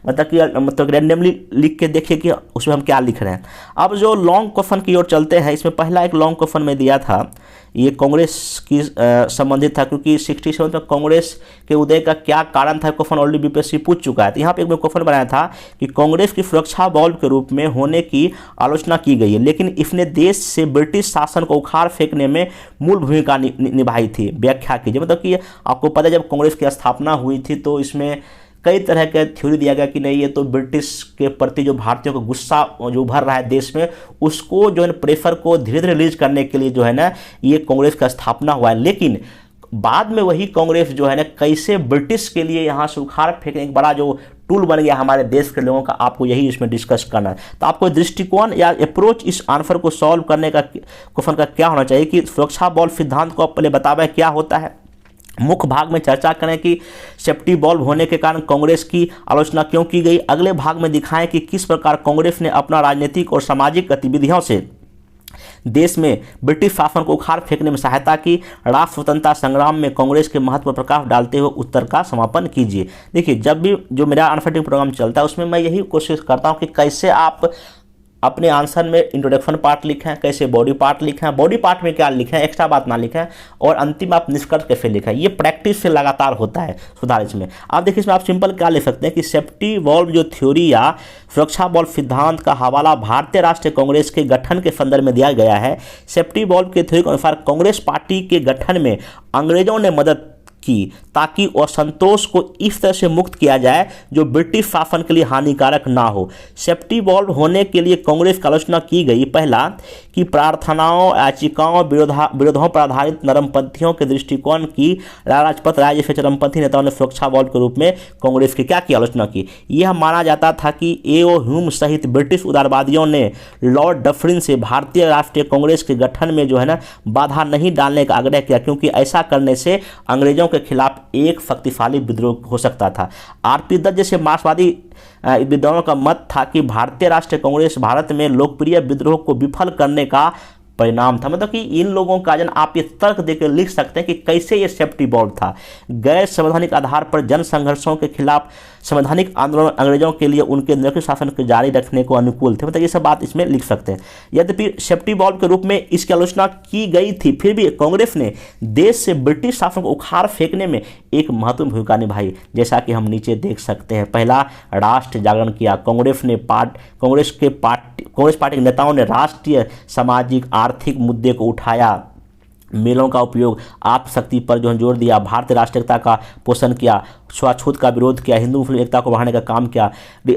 मतलब रैंडमली लिख के देखिए कि उसमें हम क्या लिख रहे हैं। अब जो लॉन्ग क्वेश्चन की ओर चलते हैं, इसमें पहला एक लॉन्ग क्वेश्चन में दिया था, ये कांग्रेस की संबंधित था, क्योंकि 67 में कांग्रेस के उदय का क्या कारण था, क्वेश्चन ऑलरेडी बीपीएससी पूछ चुका है। तो यहाँ पे एक क्वेश्चन बनाया था कि कांग्रेस की सुरक्षा बल के रूप में होने की आलोचना की गई है, लेकिन इसने देश से ब्रिटिश शासन को उखाड़ फेंकने में मूल भूमिका निभाई थी। व्याख्या कीजिए। मतलब कि आपको पता है जब कांग्रेस की स्थापना हुई थी तो इसमें कई तरह के थ्योरी दिया गया कि नहीं, ये तो ब्रिटिश के प्रति जो भारतीयों का गुस्सा जो उभर रहा है देश में, उसको जो है प्रेशर को धीरे धीरे रिलीज करने के लिए जो है ना ये कांग्रेस का स्थापना हुआ है। लेकिन बाद में वही कांग्रेस जो है ना कैसे ब्रिटिश के लिए यहाँ से उखाड़ फेंकने एक बड़ा जो टूल बन गया हमारे देश के लोगों का, आपको यही इसमें डिस्कस करना है। तो आपको दृष्टिकोण या अप्रोच इस आंसर को सॉल्व करने का क्वेश्चन का क्या होना चाहिए कि सुरक्षा बल सिद्धांत को आप पहले बतावे क्या होता है। मुख्य भाग में चर्चा करें कि सेफ्टी वॉल्व होने के कारण कांग्रेस की आलोचना क्यों की गई। अगले भाग में दिखाएं कि किस प्रकार कांग्रेस ने अपना राजनीतिक और सामाजिक गतिविधियों से देश में ब्रिटिश शासन को उखाड़ फेंकने में सहायता की। राष्ट्र स्वतंत्रता संग्राम में कांग्रेस के महत्व पर प्रकाश डालते हुए उत्तर का समापन कीजिए। देखिए, जब भी जो मेरा अनफिटिंग प्रोग्राम चलता है उसमें मैं यही कोशिश करता हूं कि कैसे आप अपने आंसर में इंट्रोडक्शन पार्ट लिखें, कैसे बॉडी पार्ट लिखें, बॉडी पार्ट में क्या लिखें, एक्स्ट्रा बात ना लिखें, और अंतिम आप निष्कर्ष कैसे लिखें। ये प्रैक्टिस से लगातार होता है सुधार इसमें। आप देखिए इसमें आप सिंपल क्या लिख सकते हैं कि सेफ्टी वॉल्व जो थ्योरी या सुरक्षा वॉल्व सिद्धांत का हवाला भारतीय राष्ट्रीय कांग्रेस के गठन के संदर्भ में दिया गया है। सेफ्टी वॉल्व के थ्योरी के अनुसार कांग्रेस पार्टी के गठन में अंग्रेजों ने मदद की ताकि असंतोष को इस तरह से मुक्त किया जाए जो ब्रिटिश शासन के लिए हानिकारक ना हो। सेफ्टी वॉल्व होने के लिए कांग्रेस की आलोचना की गई। पहला कि प्रार्थनाओं, याचिकाओं, विरोधों पर आधारित नरमपंथियों के दृष्टिकोण की लाला लाजपत राय जैसे चरमपंथी नेताओं ने सुरक्षा वॉल्व के रूप में कांग्रेस की क्या की आलोचना की। यह माना जाता था कि ए.ओ. ह्यूम सहित ब्रिटिश उदारवादियों ने लॉर्ड डफरिन से भारतीय राष्ट्रीय कांग्रेस के गठन में जो है ना बाधा नहीं डालने का आग्रह किया, क्योंकि ऐसा करने से अंग्रेजों के खिलाफ एक शक्तिशाली विद्रोह हो सकता था। आर.पी. दत्त जैसे मार्क्सवादी विद्वानों का मत था कि भारतीय राष्ट्रीय कांग्रेस भारत में लोकप्रिय विद्रोह को विफल करने का परिणाम था। मतलब कि इन लोगों का जन आप ये तर्क देकर लिख सकते हैं कि कैसे ये सेफ्टी वॉल्व था। गैर संवैधानिक आधार पर जन संघर्षों के खिलाफ संवैधानिक आंदोलन अंग्रेजों के लिए उनके निरंकुश शासन को जारी रखने को अनुकूल थे। मतलब ये सब बात इसमें लिख सकते हैं। यद्यपि सेफ्टी वॉल्व के रूप में इसकी आलोचना की गई थी, फिर भी कांग्रेस ने देश से ब्रिटिश शासन को उखाड़ फेंकने में एक महत्वपूर्ण भूमिका निभाई, जैसा कि हम नीचे देख सकते हैं। पहला, राष्ट्र जागरण किया। कांग्रेस पार्टी के नेताओं ने राष्ट्रीय, सामाजिक, आर्थिक मुद्दे को उठाया। मेलों का उपयोग, आप शक्ति पर जो जोर दिया, भारतीय राष्ट्रीयता का पोषण किया, छुआछूत का विरोध किया, हिंदू मुस्लिम एकता को बढ़ाने का काम किया।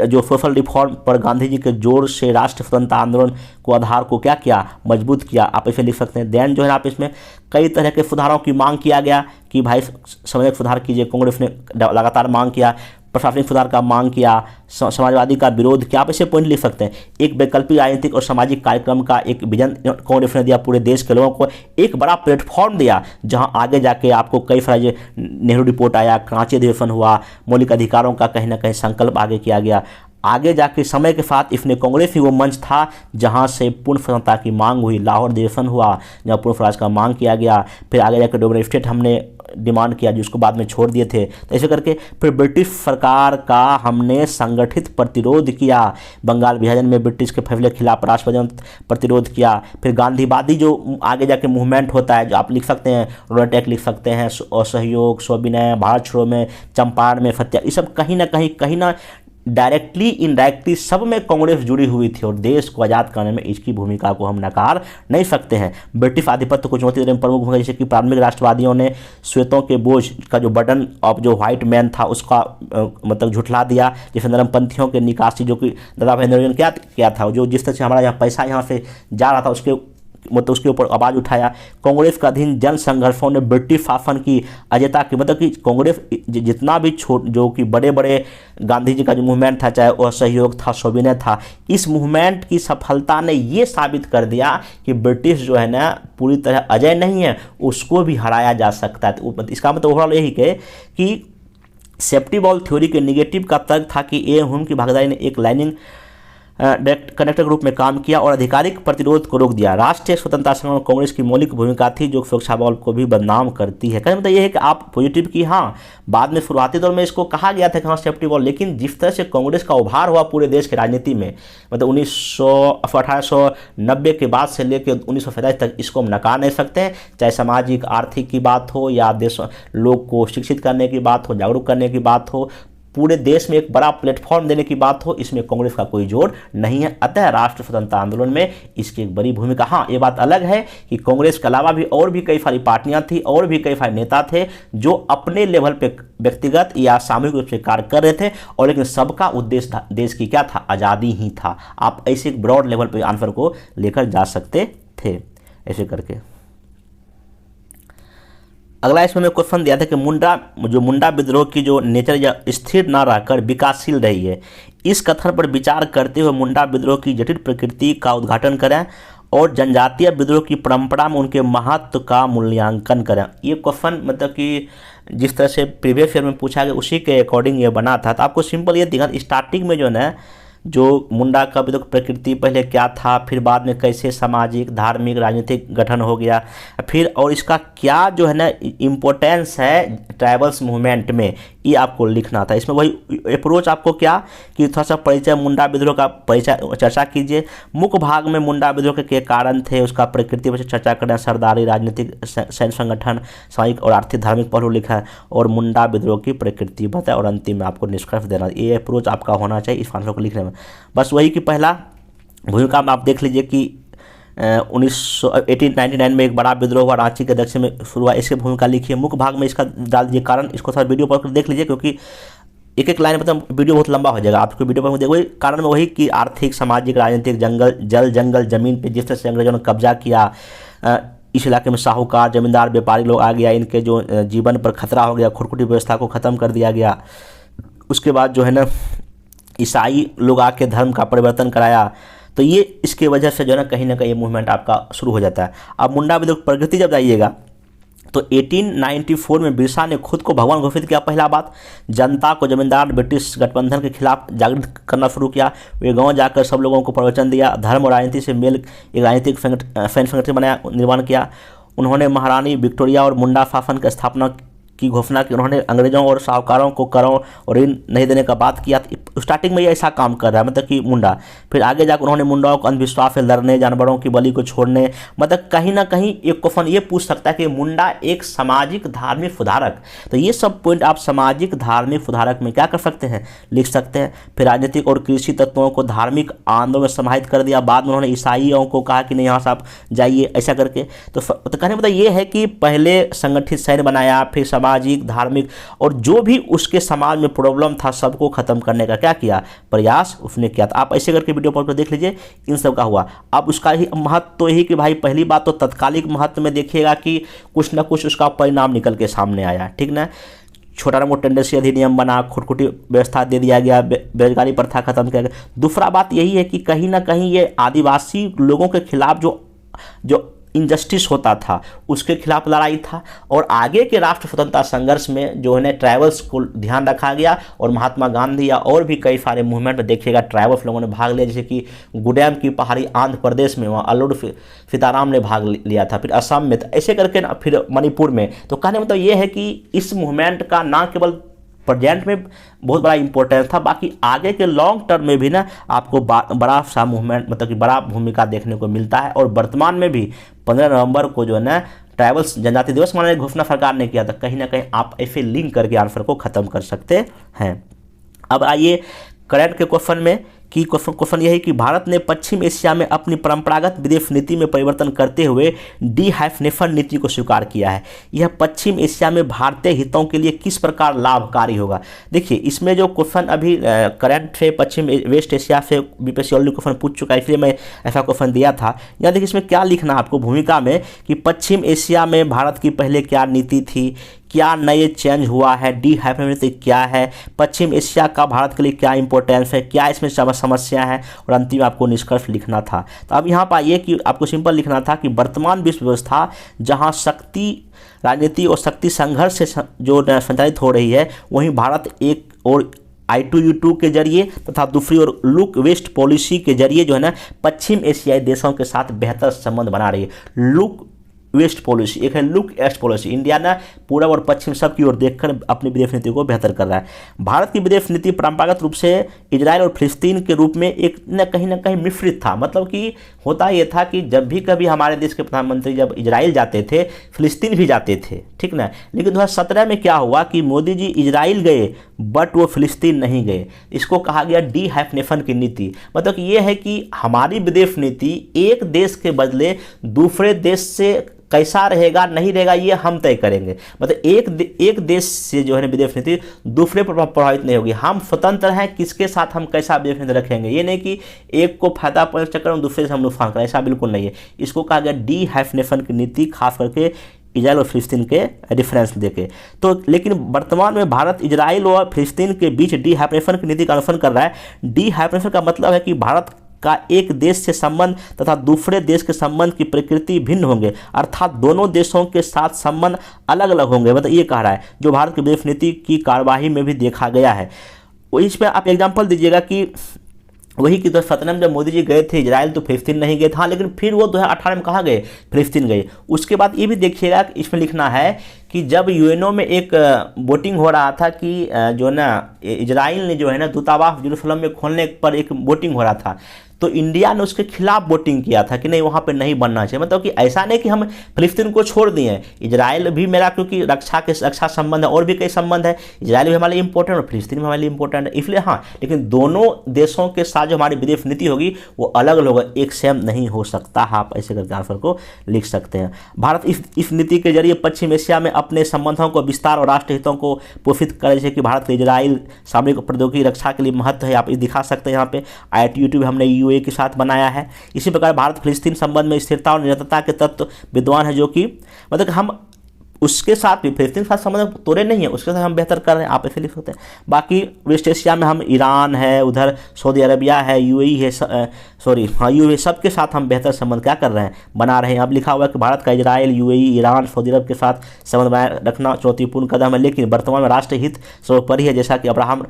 जो सोशल रिफॉर्म पर गांधी जी के जोर से राष्ट्र स्वतंत्रता आंदोलन को आधार को क्या किया, मजबूत किया। आप इसे लिख सकते हैं। देन जो है आप इसमें कई तरह के सुधारों की मांग किया गया कि भाई सामाजिक सुधार कीजिए। कांग्रेस ने लगातार मांग किया। प्रशासनिक सुधार का मांग किया, समाजवादी का विरोध किया। आप ऐसे पॉइंट लिख सकते हैं। एक वैकल्पिक राजनीतिक और सामाजिक कार्यक्रम का एक विजन कांग्रेस ने दिया, पूरे देश के लोगों को एक बड़ा प्लेटफॉर्म दिया, जहां आगे जाके आपको कई सारे नेहरू रिपोर्ट आया, कराची अधिवेशन हुआ, मौलिक अधिकारों का कहीं ना कहीं संकल्प आगे किया गया। आगे जाके समय के साथ इसने कांग्रेस ही वो मंच था जहां से पूर्ण स्वतंत्रता की मांग हुई। लाहौर अधिवेशन हुआ जहां पूर्ण स्वराज का मांग किया गया। फिर आगे जाकर डोगरा स्टेट हमने डिमांड किया, जिसको बाद में छोड़ दिए थे। तो ऐसे करके फिर ब्रिटिश सरकार का हमने संगठित प्रतिरोध किया। बंगाल विभाजन में ब्रिटिश के फैसले के खिलाफ राष्ट्रवादी प्रतिरोध किया। फिर गांधीवादी जो आगे जाके मूवमेंट होता है, जो आप लिख सकते हैं, रोटेक लिख सकते हैं, असहयोग, स्वविनय, भारत छोड़ो में, चंपारण में सत्या, ये सब कहीं ना डायरेक्टली इनडायरेक्टली सब में कांग्रेस जुड़ी हुई थी और देश को आज़ाद करने में इसकी भूमिका को हम नकार नहीं सकते हैं। ब्रिटिश आधिपत्य को चुनौती देने में प्रमुख भूमिका, जैसे कि प्रारंभिक राष्ट्रवादियों ने श्वेतों के बोझ का जो बर्डन ऑफ जो व्हाइट मैन था उसका मतलब झुठला दिया। जैसे नरमपंथियों के निकासी, जो कि दादा भाई नौरोजी ने क्या था, जो जिस तरह से हमारा यहाँ पैसा यहाँ से जा रहा था उसके मतलब उसके ऊपर आवाज़ उठाया। कांग्रेस का अधीन जन संघर्षों ने ब्रिटिश शासन की अजयता की, मतलब कि कांग्रेस जितना भी जो कि बड़े बड़े गांधी जी का जो मूवमेंट था, चाहे वह सहयोग था, सविनय था, इस मूवमेंट की सफलता ने ये साबित कर दिया कि ब्रिटिश जो है ना पूरी तरह अजय नहीं है, उसको भी हराया जा सकता है। तो इसका मतलब ओवरऑल यही है कि सेफ्टी बॉल थ्योरी के निगेटिव का तर्क था कि ए ह्यूम की भागीदारी ने एक लाइनिंग कनेक्टर के रूप में काम किया और आधिकारिक प्रतिरोध को रोक दिया। राष्ट्रीय स्वतंत्रता संग्राम में कांग्रेस की मौलिक भूमिका थी जो सुरक्षा बल को भी बदनाम करती है। कहने मतलब ये है कि आप पॉजिटिव की, हाँ बाद में शुरुआती दौर में इसको कहा गया था कि हाँ सेफ्टी बॉल, लेकिन जिस तरह से कांग्रेस का उभार हुआ पूरे देश की राजनीति में, मतलब 1890 के बाद से लेकर 1945 तक, इसको हम नकार नहीं सकते हैं। चाहे सामाजिक आर्थिक की बात हो या देश लोग को शिक्षित करने की बात हो, जागरूक करने की बात हो, पूरे देश में एक बड़ा प्लेटफॉर्म देने की बात हो, इसमें कांग्रेस का कोई जोड़ नहीं है। अतः राष्ट्र स्वतंत्रता आंदोलन में इसकी एक बड़ी भूमिका। हाँ ये बात अलग है कि कांग्रेस के अलावा भी और भी कई सारी पार्टियां थी और भी कई सारे नेता थे जो अपने लेवल पे व्यक्तिगत या सामूहिक रूप से कार्य कर रहे थे, और लेकिन सबका उद्देश्य देश की क्या था, आज़ादी ही था। आप ऐसे एक ब्रॉड लेवल पर आंसर को लेकर जा सकते थे ऐसे करके। अगला इसमें मैं क्वेश्चन दिया था कि मुंडा विद्रोह की जो नेचर या स्थिर न रहकर विकासशील रही है, इस कथन पर विचार करते हुए मुंडा विद्रोह की जटिल प्रकृति का उद्घाटन करें और जनजातीय विद्रोह की परंपरा में उनके महत्व का मूल्यांकन करें। ये क्वेश्चन मतलब कि जिस तरह से प्रीवियस ईयर में पूछा गया उसी के अकॉर्डिंग ये बना था। तो आपको सिंपल ये दिखा, स्टार्टिंग में जो है ना जो मुंडा का विद्रोह प्रकृति पहले क्या था, फिर बाद में कैसे सामाजिक धार्मिक राजनीतिक गठन हो गया, फिर और इसका क्या जो है ना इम्पोर्टेंस है ट्राइबल्स मूवमेंट में, ये आपको लिखना था। इसमें वही अप्रोच आपको क्या कि थोड़ा सा परिचय मुंडा विद्रोह का परिचय चर्चा कीजिए। मुख्य भाग में मुंडा विद्रोह के कारण थे, उसका प्रकृति पर चर्चा करें, सरदारी राजनीतिक सैन्य संगठन सामाजिक और आर्थिक धार्मिक पहलू लिखा है, और मुंडा विद्रोह की प्रकृति बताए, और अंतिम में आपको निष्कर्ष देना। ये अप्रोच आपका होना चाहिए इस आंसर को लिखने में। बस वही कि पहला भूमिका में आप देख लीजिए कि 1899 में एक बड़ा विद्रोह हुआ रांची के दक्षिण में शुरू हुआ, इसकी भूमिका लिखिए। मुख्य भाग में इसका डाल दीजिए कारण, इसको थोड़ा वीडियो पर देख लीजिए क्योंकि एक एक लाइन मतलब वीडियो बहुत लंबा हो जाएगा, आपको वीडियो पर देखो। वही कारण में वही कि आर्थिक सामाजिक राजनीतिक जंगल जमीन पे जिस तरह से अंग्रेजों ने कब्जा किया, इस इलाके में साहूकार जमींदार व्यापारी लोग आ गया, इनके जो जीवन पर खतरा हो गया, खुरकुटी व्यवस्था को ख़त्म कर दिया गया। उसके बाद जो है ना ईसाई लोग आके धर्म का परिवर्तन कराया, तो ये इसके वजह से जो है ना कहीं ये मूवमेंट आपका शुरू हो जाता है। अब मुंडा विद्रोह प्रगति जब जाइएगा तो 1894 में बिरसा ने खुद को भगवान घोषित किया। पहला बात, जनता को जमींदार ब्रिटिश गठबंधन के खिलाफ जागृत करना शुरू किया। वे गांव जाकर सब लोगों को प्रवचन दिया, धर्म और राजनीति से मेल एक राजनीतिक संगठन बनाया, निर्माण किया। उन्होंने महारानी विक्टोरिया और मुंडा शासन की स्थापना की घोषणा की। उन्होंने अंग्रेजों और साहूकारों को करों और ऋण नहीं देने का बात किया। स्टार्टिंग में ये ऐसा काम कर रहा है मतलब कि मुंडा, फिर आगे जाकर उन्होंने मुंडाओं को अंधविश्वास से लड़ने, जानवरों की बलि को छोड़ने, मतलब कहीं ना कहीं एक क्वेश्चन ये पूछ सकता है कि मुंडा एक सामाजिक धार्मिक सुधारक, तो ये सब पॉइंट आप सामाजिक धार्मिक सुधारक में क्या कर सकते हैं, लिख सकते हैं। फिर राजनीतिक और कृषि तत्वों को धार्मिक आंदोलन में समाहित कर दिया। बाद में उन्होंने ईसाइयों को कहा कि नहीं यहाँ से आप जाइए, ऐसा करके। तो कहने मतलब ये है कि पहले संगठित सैन्य बनाया, फिर सामाजिक धार्मिक और जो भी उसके समाज में प्रॉब्लम था सबको खत्म करने का क्या किया, प्रयास उसने किया था। आप ऐसे करके वीडियो पर देख लीजिए इन सब का हुआ। अब उसका ही महत्व तो यही कि भाई पहली बात तो तत्कालिक महत्व में देखिएगा कि कुछ ना कुछ उसका परिणाम निकल के सामने आया, ठीक ना। छोटा मोटा टेंडेंसी अधिनियम बना, खुटकुटी व्यवस्था दे दिया गया, बेरोजगारी प्रथा खत्म किया गया। दूसरा बात यही है कि कहीं ना कहीं ये आदिवासी लोगों के खिलाफ जो इनजस्टिस होता था उसके खिलाफ लड़ाई था। और आगे के राष्ट्र स्वतंत्रता संघर्ष में जो है ना ट्राइबल्स को ध्यान रखा गया, और महात्मा गांधी या और भी कई सारे मूवमेंट में देखिएगा ट्राइबल्स लोगों ने भाग लिया, जैसे कि गुडेम की पहाड़ी आंध्र प्रदेश में वहाँ अल्लूरी सीताराम ने भाग लिया था, फिर असम में, ऐसे करके ना फिर मणिपुर में। तो कहने मतलब ये है कि इस मूवमेंट का ना केवल प्रेजेंट में बहुत बड़ा इंपॉर्टेंस था, बाकी आगे के लॉन्ग टर्म में भी ना आपको बड़ा सा मूवमेंट मतलब कि बड़ा भूमिका देखने को मिलता है। और वर्तमान में भी 15 नवंबर को जो है ना ट्राइबल्स जनजाति दिवस मनाने की घोषणा सरकार ने किया था। कहीं ना कहीं आप ऐसे लिंक करके आंसर को ख़त्म कर सकते हैं। अब आइए करंट के क्वेश्चन में कि क्वेश्चन यह है कि भारत ने पश्चिम एशिया में अपनी परंपरागत विदेश नीति में परिवर्तन करते हुए डी-हाइफनेशन नीति को स्वीकार किया है। यह पश्चिम एशिया में भारतीय हितों के लिए किस प्रकार लाभकारी होगा। देखिए इसमें जो क्वेश्चन अभी करंट से पश्चिम वेस्ट एशिया से बीपीएससी ऑलरेडी क्वेश्चन पूछ चुका है, इसलिए मैं ऐसा क्वेश्चन दिया था। यहाँ देखिए इसमें क्या लिखना है आपको भूमिका में कि पश्चिम एशिया में भारत की पहले क्या नीति थी, क्या नए चेंज हुआ है, डी-हाइफनेशन क्या है, पश्चिम एशिया का भारत के लिए क्या इंपॉर्टेंस है, क्या इसमें समस्या है, और अंतिम आपको निष्कर्ष लिखना था। तो अब यहाँ पर आइए कि आपको सिंपल लिखना था कि वर्तमान विश्व व्यवस्था जहाँ शक्ति राजनीति और शक्ति संघर्ष से जो संचालित हो रही है, वहीं भारत एक और I2U2 के जरिए तथा दूसरी ओर लुक वेस्ट पॉलिसी के जरिए जो है ना पश्चिम एशियाई देशों के साथ बेहतर संबंध बना रही है। लुक वेस्ट पॉलिसी, एक है लुक ईस्ट पॉलिसी, इंडिया ना पूर्व और पश्चिम सब की ओर देखकर अपनी विदेश नीति को बेहतर कर रहा है। भारत की विदेश नीति परंपरागत रूप से इजराइल और फिलिस्तीन के रूप में एक न कहीं मिश्रित था। मतलब कि होता ये था कि जब भी कभी हमारे देश के प्रधानमंत्री जब इजराइल जाते थे, फिलिस्तीन भी जाते थे, ठीक ना। लेकिन 2017 में क्या हुआ कि मोदी जी इजराइल गए बट वो फिलिस्तीन नहीं गए। इसको कहा गया डी-हाइफनेशन की नीति। मतलब कि ये है कि हमारी विदेश नीति एक देश के बदले दूसरे देश से कैसा रहेगा नहीं रहेगा ये हम तय करेंगे। मतलब एक देश से जो है ना विदेश नीति दूसरे पर प्रभावित नहीं होगी। हम स्वतंत्र हैं किसके साथ हम कैसा विदेश नीति रखेंगे। ये नहीं कि एक को फायदा पहुंचने चक्कर में दूसरे से हम नुकसान करें, ऐसा बिल्कुल नहीं है। इसको कहा गया डी-हाइफनेशन की नीति, खास करके इजराइल और फिलिस्तीन के रेफरेंस देके। तो लेकिन वर्तमान में भारत इजराइल और फिलिस्तीन के बीच डी-हाइफनेशन की नीति का अनुसरण कर रहा है। डी-हाइफनेशन का मतलब है कि भारत का एक देश से संबंध तथा दूसरे देश के संबंध की प्रकृति भिन्न होंगे, अर्थात दोनों देशों के साथ संबंध अलग अलग होंगे। मतलब ये कह रहा है जो भारत की विदेश नीति की कार्यवाही में भी देखा गया है। इसमें आप एग्जांपल दीजिएगा कि वही कि 2017 में जब मोदी जी गए थे इजराइल तो फिलिस्तीन नहीं गए था, लेकिन फिर वो 2018 में कहाँ गए, फिलिस्तीन गए। उसके बाद ये भी देखिएगा कि इसमें लिखना है कि जब यूएनओ में एक वोटिंग हो रहा था कि जो ना इजराइल ने जो है ना दूतावास जेरूसलम में खोलने पर एक वोटिंग हो रहा था, तो इंडिया ने उसके खिलाफ वोटिंग किया था कि नहीं वहाँ पे नहीं बनना चाहिए। मतलब कि ऐसा नहीं कि हम फिलिस्तीन को छोड़ दिए, इजराइल भी मेरा क्योंकि रक्षा संबंध है और भी कई संबंध है, इजराइल भी हमारे लिए इंपॉर्टेंट और फिलिस्तीन भी हमारे लिए इंपॉर्टेंट है, इसलिए हाँ। लेकिन दोनों देशों के साथ जो हमारी विदेश नीति होगी वो अलग अलग होगा, एक सेम नहीं हो सकता। आप ऐसे करके आंसर को लिख सकते हैं। भारत इस नीति के जरिए पश्चिम एशिया में अपने संबंधों को विस्तार और राष्ट्र हितों को पोषित करे, जैसे कि भारत के इजराइल सामरिक प्रौद्योगिकी रक्षा के लिए महत्व है, आप ये दिखा सकते हैं। यहाँ पे I2U2 भी हमने UAE के साथ बनाया है। इसी प्रकार भारत फिलिस्तीन संबंध में स्थिरता और निरंतरता के तत्व विद्वान है, जो कि मतलब हम उसके साथ भी फिलिस्तीन के साथ संबंध तोड़े नहीं है, उसके साथ हम बेहतर कर रहे हैं, आप ऐसे लिख सकते हैं। बाकी वेस्ट एशिया में हम ईरान है, उधर सऊदी अरबिया है, UAE है, UAE, सबके साथ हम बेहतर संबंध क्या कर रहे हैं, बना रहे हैं। अब लिखा हुआ है कि भारत का इजराइल, UAE, ईरान, सऊदी अरब के साथ संबंध बनाए रखना चुनौतीपूर्ण कदम है, लेकिन वर्तमान में राष्ट्र हित सर्वोपरि है, जैसा कि अब्राहम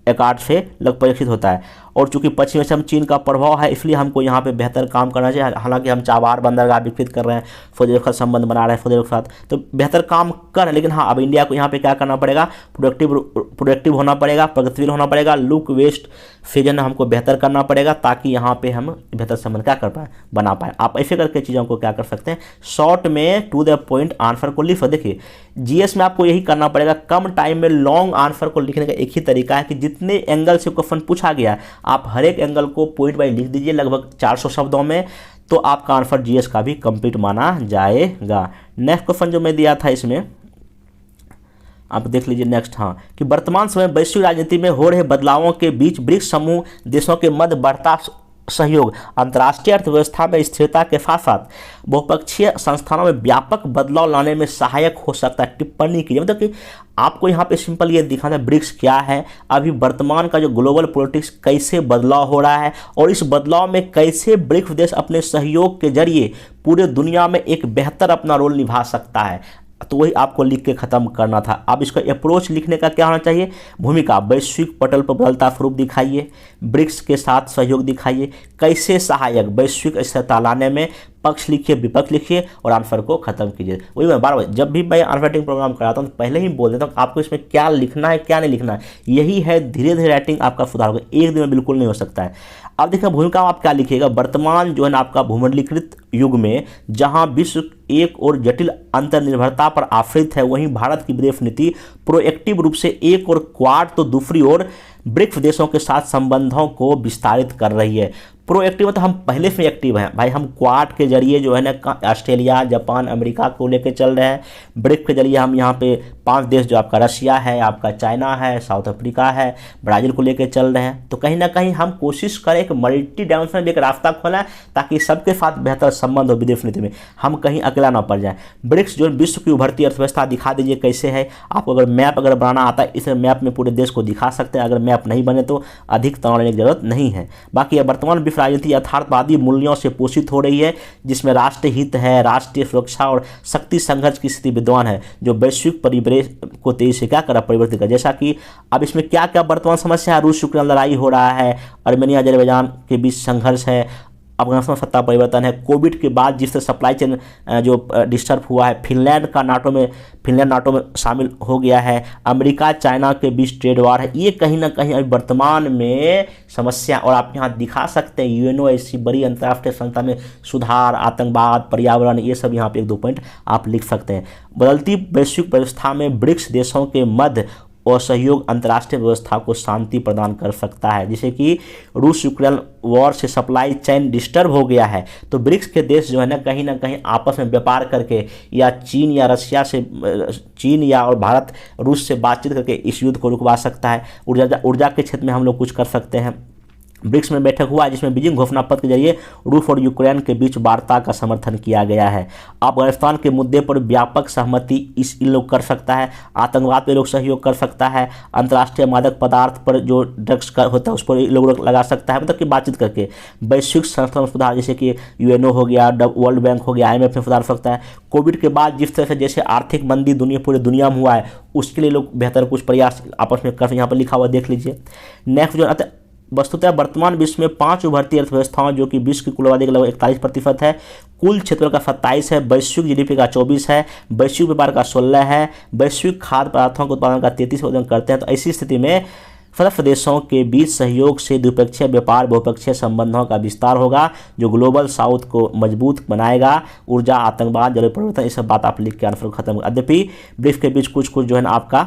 एकॉर्ड से लग परीक्षित होता है। और चूंकि पश्चिम एशिया में चीन का प्रभाव है, इसलिए हमको यहाँ पे बेहतर काम करना चाहिए। हालांकि हम चाबार बंदरगाह विकसित कर रहे हैं, सऊदी अरब का संबंध बना रहे हैं सऊदी अरब के साथ, तो बेहतर काम कर रहे हैं। लेकिन हाँ, अब इंडिया को यहाँ पे क्या करना पड़ेगा, प्रोडक्टिव होना पड़ेगा, प्रगतिशील होना पड़ेगा, लुक वेस्ट से जो है हमको बेहतर करना पड़ेगा, ताकि यहाँ पे हम बेहतर संबंध क्या कर पाए, बना पाए। आप ऐसे करके चीज़ों को क्या कर सकते हैं, शॉर्ट में टू द पॉइंट आंसर को लिख। देखिए GS में आपको यही करना पड़ेगा, कम टाइम में लॉन्ग आंसर को लिखने का एक ही तरीका है कि जितने एंगल से क्वेश्चन पूछा गया आप हर एक एंगल को पॉइंट बाई लिख दीजिए लगभग 400 शब्दों में, तो आपका आंसर GS का भी कंप्लीट माना जाएगा। नेक्स्ट क्वेश्चन जो मैं दिया था इसमें आप देख लीजिए नेक्स्ट, हाँ, कि वर्तमान समय वैश्विक राजनीति में हो रहे बदलावों के बीच ब्रिक्स समूह देशों के मध्य बढ़ता सहयोग अंतर्राष्ट्रीय अर्थव्यवस्था में स्थिरता के साथ साथ बहुपक्षीय संस्थानों में व्यापक बदलाव लाने में सहायक हो सकता है। टिप्पणी कीजिए। मतलब कि आपको यहाँ पे सिंपल ये दिखाना है ब्रिक्स क्या है, अभी वर्तमान का जो ग्लोबल पॉलिटिक्स कैसे बदलाव हो रहा है, और इस बदलाव में कैसे ब्रिक्स देश अपने सहयोग के जरिए पूरे दुनिया में एक बेहतर अपना रोल निभा सकता है। तो वही आपको लिख के ख़त्म करना था। अब इसका अप्रोच लिखने का क्या होना चाहिए, भूमिका वैश्विक पटल पर बदलता स्वरूप दिखाइए, ब्रिक्स के साथ सहयोग दिखाइए, कैसे सहायक वैश्विक स्थिरता लाने में, पक्ष लिखिए, विपक्ष लिखिए और आंसर को खत्म कीजिए। वही मैं बार बार जब भी मैं आंसर राइटिंग प्रोग्राम कराता हूँ तो पहले ही बोल देता हूँ आपको इसमें क्या लिखना है क्या नहीं लिखना है। यही है, धीरे धीरे राइटिंग आपका सुधार होगा, एक दिन में बिल्कुल नहीं हो सकता है। अब देखिए भूमिका आप क्या लिखिएगा, वर्तमान जो है ना आपका भूमंडलीकृत युग में जहाँ विश्व एक और जटिल अंतर्निर्भरता पर आश्रित है, वहीं भारत की विदेश नीति प्रोएक्टिव रूप से एक और क्वाड तो दूसरी ओर ब्रिक्स देशों के साथ संबंधों को विस्तारित कर रही है। प्रोएक्टिव मतलब हम पहले से एक्टिव हैं भाई, हम क्वाड के जरिए जो है ना ऑस्ट्रेलिया, जापान, अमेरिका को लेकर चल रहे हैं। ब्रिक्स के जरिए हम यहाँ पे 5 देश जो आपका रशिया है, आपका चाइना है, साउथ अफ्रीका है, ब्राज़ील को लेकर चल रहे हैं। तो कहीं ना कहीं हम कोशिश करें एक मल्टी डायमेंशनल एक रास्ता खोलें ताकि सबके साथ बेहतर संबंध हो विदेश नीति में, हम कहीं अकेला ना पड़ जाए। ब्रिक्स जो विश्व की उभरती अर्थव्यवस्था दिखा दीजिए कैसे है। आपको अगर मैप अगर बनाना आता है, इस मैप में पूरे देश को दिखा सकते हैं। अगर मैप नहीं बने तो अधिक तनाव लेने की जरूरत नहीं है। बाकी वर्तमान विश्व राजनीति यथार्थवादी मूल्यों से पोषित हो रही है, जिसमें राष्ट्रीय हित है, राष्ट्रीय सुरक्षा और शक्ति संघर्ष की स्थिति विद्यमान है, जो वैश्विक परिवेश को तेजी से क्या कर रहा है, परिवर्तित कर। जैसा कि अब इसमें क्या क्या वर्तमान समस्या है, रूस यूक्रेन लड़ाई हो रहा है, अर्मेनिया अजरबैजान के बीच संघर्ष है, अफगानिस्तान में सत्ता परिवर्तन है, कोविड के बाद जिस तरह सप्लाई चेन जो डिस्टर्ब हुआ है, फिनलैंड नाटो में शामिल हो गया है, अमेरिका चाइना के बीच ट्रेड वार है। ये कहीं ना कहीं अभी वर्तमान में समस्या, और आप यहाँ दिखा सकते हैं यूएनओ ऐसी बड़ी अंतर्राष्ट्रीय संस्था में सुधार, आतंकवाद, पर्यावरण, ये सब यहाँ पे 1-2 पॉइंट आप लिख सकते हैं। बदलती वैश्विक व्यवस्था में ब्रिक्स देशों के मध्य और सहयोग अंतर्राष्ट्रीय व्यवस्था को शांति प्रदान कर सकता है। जैसे कि रूस यूक्रेन वॉर से सप्लाई चेन डिस्टर्ब हो गया है, तो ब्रिक्स के देश जो है ना कहीं आपस में व्यापार करके, या चीन या और भारत रूस से बातचीत करके इस युद्ध को रुकवा सकता है। ऊर्जा के क्षेत्र में हम लोग कुछ कर सकते हैं। ब्रिक्स में बैठक हुआ जिसमें बीजिंग घोषणा पत्र के जरिए रूस और यूक्रेन के बीच वार्ता का समर्थन किया गया है। अफगानिस्तान के मुद्दे पर व्यापक सहमति इन लोग कर सकता है। आतंकवाद पे लोग सहयोग कर सकता है। अंतर्राष्ट्रीय मादक पदार्थ पर जो ड्रग्स का होता है उस पर लोग लगा सकता है, मतलब कि बातचीत करके। वैश्विक संस्था में सुधार, जैसे कि यूएनओ हो गया, वर्ल्ड बैंक हो गया, IMF में सुधार हो सकता है। कोविड के बाद जिस तरह से जैसे आर्थिक मंदी पूरी दुनिया में हुआ है, उसके लिए लोग बेहतर कुछ प्रयास आपस में कर, यहाँ पर लिखा हुआ देख लीजिए। नेक्स्ट जो वस्तुतः वर्तमान विश्व में 5 उभरती अर्थव्यवस्थाओं जो कि विश्व की कुल आबादी का लगभग 41% है, कुल क्षेत्र का 27 है, वैश्विक GDP का 24 है, वैश्विक व्यापार का 16 है, वैश्विक खाद्य पदार्थों के उत्पादन का 33% करते हैं। तो ऐसी स्थिति में सदस्य देशों के बीच सहयोग से द्विपक्षीय व्यापार, बहुपक्षीय संबंधों का विस्तार होगा, जो ग्लोबल साउथ को मजबूत बनाएगा। ऊर्जा, आतंकवाद, जलवायु परिवर्तन, ये सब बात आप लिख के आंसर को खत्म। यद्यपि ब्रिक्स के बीच कुछ जो है ना आपका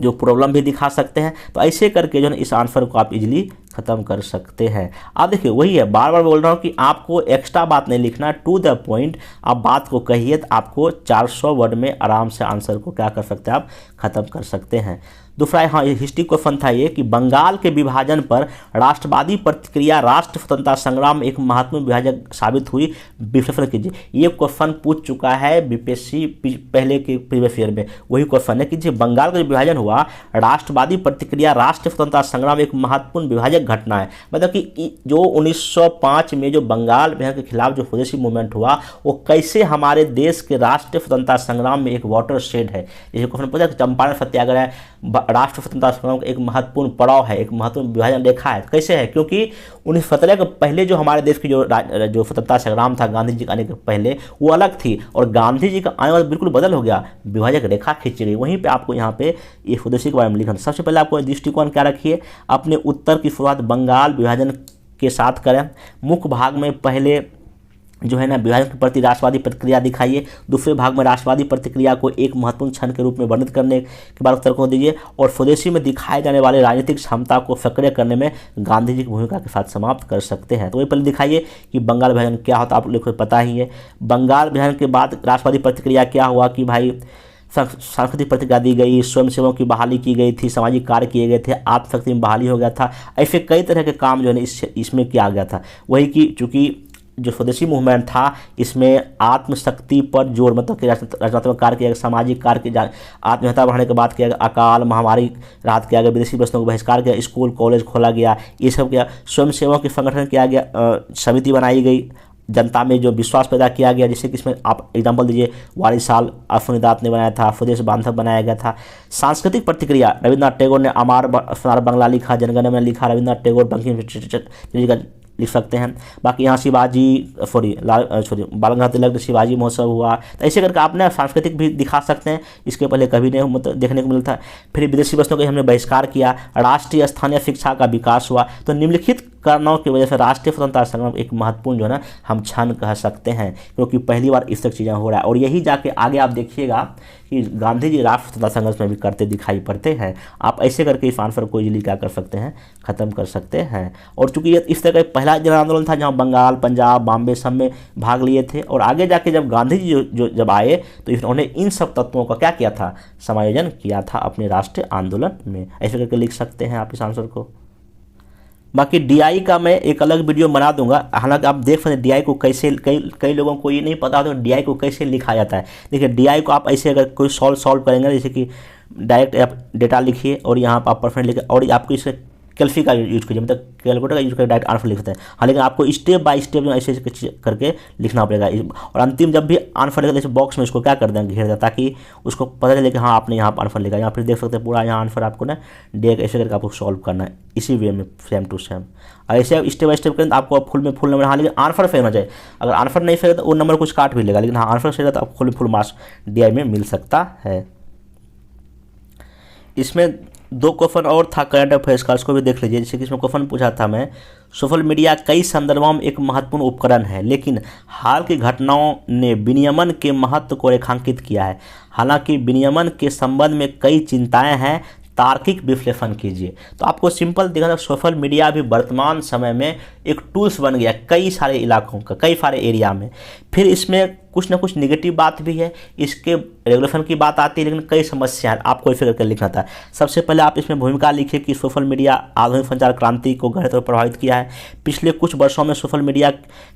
जो प्रॉब्लम भी दिखा सकते हैं, तो ऐसे करके जो है इस आंसर को आप इजीली खत्म कर सकते हैं। आप देखिए वही है, बार बार बोल रहा हूँ कि आपको एक्स्ट्रा बात नहीं लिखना, टू द पॉइंट आप बात को कहिए, तो आपको 400 वर्ड में आराम से आंसर को क्या कर सकते हैं, आप खत्म कर सकते हैं। दूसरा हाँ हिस्ट्री क्वेश्चन था ये कि बंगाल के विभाजन पर राष्ट्रवादी प्रतिक्रिया राष्ट्र स्वतंत्रता संग्राम में एक महत्वपूर्ण विभाजक साबित हुई, विश्लेषण कीजिए। ये क्वेश्चन पूछ चुका है बीपीएससी पहले के प्रीवियस ईयर में। वही क्वेश्चन है कि जो बंगाल का विभाजन हुआ, राष्ट्रवादी प्रतिक्रिया राष्ट्र स्वतंत्रता संग्राम एक महत्वपूर्ण विभाजक घटना है। मतलब कि जो 1905 में जो बंगाल के खिलाफ जो स्वदेशी मूवमेंट हुआ, वो कैसे हमारे देश के राष्ट्रीय स्वतंत्रता संग्राम में एक वाटर शेड है। जैसे क्वेश्चन पूछा कि चंपारण सत्याग्रह राष्ट्र स्वतंत्रता संग्राम का एक महत्वपूर्ण पड़ाव है, एक महत्वपूर्ण विभाजन रेखा है। कैसे है? क्योंकि 1917 के पहले जो हमारे देश की जो स्वतंत्रता संग्राम था गांधी जी के आने के पहले, वो अलग थी, और गांधी जी का आने वाला बिल्कुल बदल हो गया, विभाजक रेखा खींची गई। वहीं पे आपको यहाँ पे ये स्वदेशी के बारे में लिखना। सबसे पहले आपको दृष्टिकोण क्या रखिए, अपने उत्तर की शुरुआत बंगाल विभाजन के साथ करें। मुख्य भाग में पहले जो है ना विभाजन के प्रति राष्ट्रवादी प्रतिक्रिया दिखाइए, दूसरे भाग में राष्ट्रवादी प्रतिक्रिया को एक महत्वपूर्ण क्षण के रूप में वर्णित करने के बाद उत्तर को दीजिए, और स्वदेशी में दिखाए जाने वाले राजनीतिक क्षमता को सक्रिय करने में गांधी जी की भूमिका के साथ समाप्त कर सकते हैं। तो वही पहले दिखाइए कि बंगाल विभाजन क्या होता है, आप लोगों को पता ही है। बंगाल विभाजन के बाद राष्ट्रवादी प्रतिक्रिया क्या हुआ कि भाई सांस्कृतिक प्रतिक्रिया दी गई, स्वयंसेवकों की बहाली की गई थी, सामाजिक कार्य किए गए थे, आत्मशक्ति में बहाली हो गया था। ऐसे कई तरह के काम जो है इसमें किया गया था। वही कि चूँकि जो स्वदेशी मूवमेंट था इसमें आत्मशक्ति पर जोर, मतलब कि रचनात्मक कार्य किया गया, सामाजिक कार्य की आत्महत्या बढ़ने के बाद किया गया, अकाल महामारी राहत किया गया, विदेशी वस्तुओं को बहिष्कार किया, स्कूल कॉलेज खोला गया, ये सब किया। स्वयंसेवकों के संगठन किया गया, समिति बनाई गई, जनता में जो विश्वास पैदा किया गया, जैसे कि इसमें आप एग्जाम्पल दीजिए, वारिसाल अफनिदात ने बनाया था, स्वदेश बांधव बनाया गया था। सांस्कृतिक प्रतिक्रिया, रविन्द्रनाथ टैगोर ने अमार बंगला लिखा, जनगण में लिखा, रविन्द्रनाथ टैगोर बंकिम चंद्र का लिख सकते हैं। बाकी यहाँ शिवाजी बाल गंगाधर तिलक शिवाजी महोत्सव हुआ, तो ऐसे करके आपने सांस्कृतिक भी दिखा सकते हैं, इसके पहले कभी नहीं मतलब देखने को मिलता। फिर विदेशी वस्तुओं का हमने बहिष्कार किया, राष्ट्रीय स्थानीय शिक्षा का विकास हुआ। तो निम्नलिखित कारणों की वजह से राष्ट्रीय स्वतंत्रता संग्राम एक महत्वपूर्ण जो है ना हम क्षण कह सकते हैं, क्योंकि पहली बार इस तक चीज़ें हो रहा है। और यही जाके आगे आप देखिएगा कि गांधी जी राष्ट्र स्वतंत्रता संघर्ष में भी करते दिखाई पड़ते हैं। आप ऐसे करके इस आंसर को इजीली क्या कर सकते हैं, ख़त्म कर सकते हैं। और चूंकि ये इस तरह का पहला जन आंदोलन था जहाँ बंगाल, पंजाब, बॉम्बे सब में भाग लिए थे, और आगे जाके जब गांधी जी जब आए तो इन्होंने इन सब तत्वों का क्या किया था, समायोजन किया था अपने राष्ट्रीय आंदोलन में। ऐसे करके लिख सकते हैं आप इस आंसर को। बाकी डीआई का मैं एक अलग वीडियो बना दूंगा, हालांकि आप देख सकते हैं डीआई को कैसे, कई लोगों को ये नहीं पता होता डीआई को कैसे लिखा जाता है। देखिए डीआई को आप ऐसे अगर कोई सॉल्व करेंगे, जैसे कि डायरेक्ट आप डेटा लिखिए और यहाँ पर आप परसेंट लिखिए, और आपको इसे कैल्सी का यूज कीजिए, मतलब कैलकुलेटर का यूज करके डायरेक्ट आंसर लिखते हैं। हाँ, लेकिन आपको स्टेप बाय स्टेप ऐसे करके लिखना पड़ेगा। और अंतिम जब भी आंसर लिखा जैसे बॉक्स में इसको क्या कर दें, घेर दें, ताकि उसको पता चले कि हाँ आपने यहाँ पर आंसर लिखा। यहाँ फिर देख सकते हैं पूरा यहाँ आंसर आपको ना डेक ऐसे करके आपको सॉल्व करना है इसी वे में, सेम टू सेम। ऐसे आप स्टेप बाय स्टेप करें तो आपको फुल में फुल नंबर, हाँ लेकिन आंसर फेल होना चाहिए। अगर आंसर नहीं फेल तो वो नंबर कुछ काट भी लेगा, लेकिन हाँ आंसर सही तो आपको फुल में फुल मार्क्स डीआई में मिल सकता है। इसमें 2 क्वेश्चन और था करंट अफेयर्स का, उसको भी देख लीजिए। जैसे कि इसमें क्वेश्चन पूछा था मैं, सोशल मीडिया कई संदर्भों में एक महत्वपूर्ण उपकरण है, लेकिन हाल की घटनाओं ने विनियमन के महत्व को रेखांकित किया है। हालांकि विनियमन के संबंध में कई चिंताएं हैं, तार्किक विश्लेषण कीजिए। तो आपको सिंपल देखना, सोशल मीडिया भी वर्तमान समय में एक टूल्स बन गया कई सारे इलाकों का, कई सारे एरिया में। फिर इसमें कुछ ना कुछ निगेटिव बात भी है, इसके रेगुलेशन की बात आती है, लेकिन कई समस्याएं आपको इसे करके लिखना था। सबसे पहले आप इसमें भूमिका लिखिए कि सोशल मीडिया आधुनिक संचार क्रांति को गहरे तौर पर प्रभावित किया है। पिछले कुछ वर्षों में सोशल मीडिया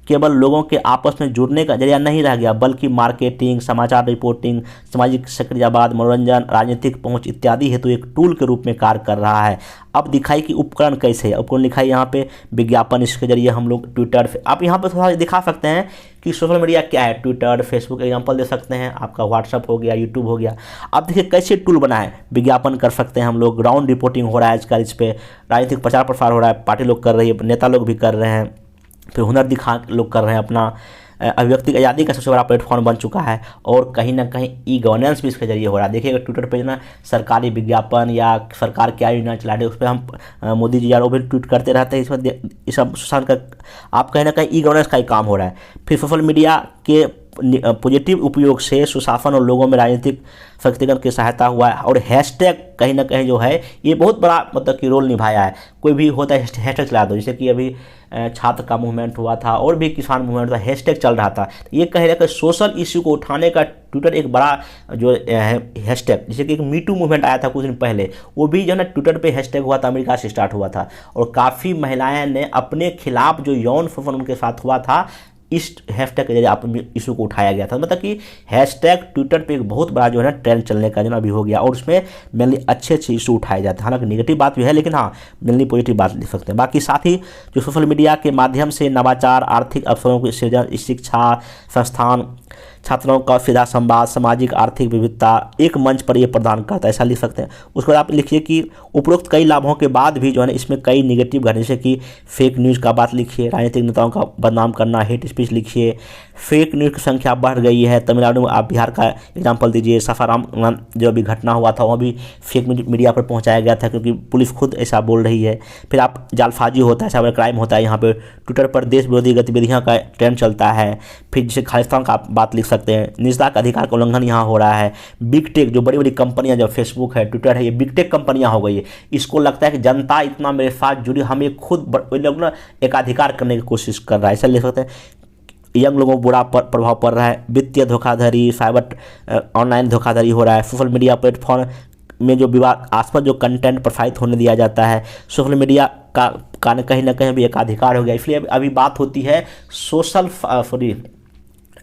केवल लोगों के आपस में जुड़ने का जरिया नहीं रह गया, बल्कि मार्केटिंग, समाचार रिपोर्टिंग, सामाजिक सक्रियवाद, मनोरंजन, राजनीतिक पहुंच इत्यादि हेतु एक टूल के रूप में कार्य कर रहा है। अब दिखाई कि उपकरण कैसे है, उपकरण लिखा है यहाँ पे विज्ञापन, इसके जरिए हम लोग ट्विटर, आप यहाँ पे थोड़ा दिखा सकते हैं कि सोशल मीडिया क्या है। ट्विटर, फेसबुक एग्जांपल दे सकते हैं, आपका व्हाट्सअप हो गया, यूट्यूब हो गया। अब देखिए कैसे टूल बना है, विज्ञापन कर सकते हैं हम लोग, ग्राउंड रिपोर्टिंग हो रहा है आजकल, इस पर राजनीतिक प्रचार प्रसार हो रहा है, पार्टी लोग कर रही है, नेता लोग भी कर रहे हैं, फिर हुनर दिखा लोग कर रहे हैं, अपना अभिव्यक्ति आज़ादी का सबसे बड़ा प्लेटफॉर्म बन चुका है। और कहीं ना कहीं ई गवर्नेंस भी इसके जरिए हो रहा है। देखिएगा ट्विटर पे ना सरकारी विज्ञापन या सरकार क्या योजना चला रही है, उस पर हम मोदी जी यार वो भी ट्वीट करते रहते हैं। इसमें इस सब का आप कहीं ना कहीं ई गवर्नेंस का ही काम हो रहा है। फिर सोशल मीडिया के पॉजिटिव उपयोग से सुशासन और लोगों में राजनीतिक शक्तिकरण की सहायता हुआ है। और हैशटैग कहीं ना कहीं जो है ये बहुत बड़ा मतलब कि रोल निभाया है। कोई भी होता है हैशटैग चला दो, जैसे कि अभी छात्र का मूवमेंट हुआ था और भी किसान मूवमेंट था, हैशटैग चल रहा था। ये कह रहा है कि सोशल इश्यू को उठाने का ट्विटर एक बड़ा जो हैशटैग, जैसे कि एक मीटू मूवमेंट आया था कुछ दिन पहले, वो भी जो है ना ट्विटर पे हैशटैग हुआ था, अमेरिका से स्टार्ट हुआ था। और काफ़ी महिलाएं ने अपने खिलाफ जो यौन शोषण उनके साथ हुआ था इस हैशटैग के जरिए आप इशू को उठाया गया था। मतलब कि हैशटैग ट्विटर पे एक बहुत बड़ा जो है ना ट्रेंड चलने का जो अभी हो गया, और उसमें मेनली अच्छे अच्छे इशू उठाए जाते हैं। हालांकि नेगेटिव बात भी है, लेकिन हाँ मेनली पॉजिटिव बात लिख सकते हैं। बाकी साथ ही जो सोशल मीडिया के माध्यम से नवाचार, आर्थिक अवसरों की सृजन, शिक्षा संस्थान, छात्रों का सीधा संवाद, सामाजिक आर्थिक विविधता एक मंच पर ये प्रदान करता है, ऐसा लिख सकते हैं। उसके बाद आप लिखिए कि उपरोक्त कई लाभों के बाद भी जो है ना इसमें कई निगेटिव घटना, जैसे कि फेक न्यूज़ का बात लिखिए, राजनीतिक नेताओं का बदनाम करना, हेट स्पीच लिखिए, फेक न्यूज़ की संख्या बढ़ गई है। तमिलनाडु में आप बिहार का एग्जाम्पल दीजिए, सासाराम जो अभी घटना हुआ था वहाँ भी फेक मीडिया पर पहुँचाया गया था, क्योंकि पुलिस खुद ऐसा बोल रही है। फिर आप जालसाजी होता है, साइबर क्राइम होता है, यहाँ पर ट्विटर पर देश विरोधी गतिविधियों का ट्रेंड चलता है। फिर जैसे खालिस्तान का बात लिख सकते हैं, निजता का अधिकार का उल्लंघन यहाँ हो रहा है। बिग टेक जो बड़ी बड़ी कंपनियां, जो फेसबुक है, ट्विटर है, ये बिग टेक कंपनियां हो गई है। इसको लगता है कि जनता इतना मेरे साथ जुड़ी, हमें खुद लोग ना एकाधिकार करने की कोशिश कर रहा है, ऐसा लिख सकते हैं। यंग लोगों को बुरा प्रभाव पड़ रहा है, वित्तीय धोखाधड़ी, साइबर ऑनलाइन धोखाधड़ी हो रहा है। सोशल मीडिया प्लेटफॉर्म में जो विवादास्पद जो कंटेंट प्रसारित होने दिया जाता है, सोशल मीडिया का कहीं ना कहीं भी एकाधिकार हो गया। इसलिए अभी बात होती है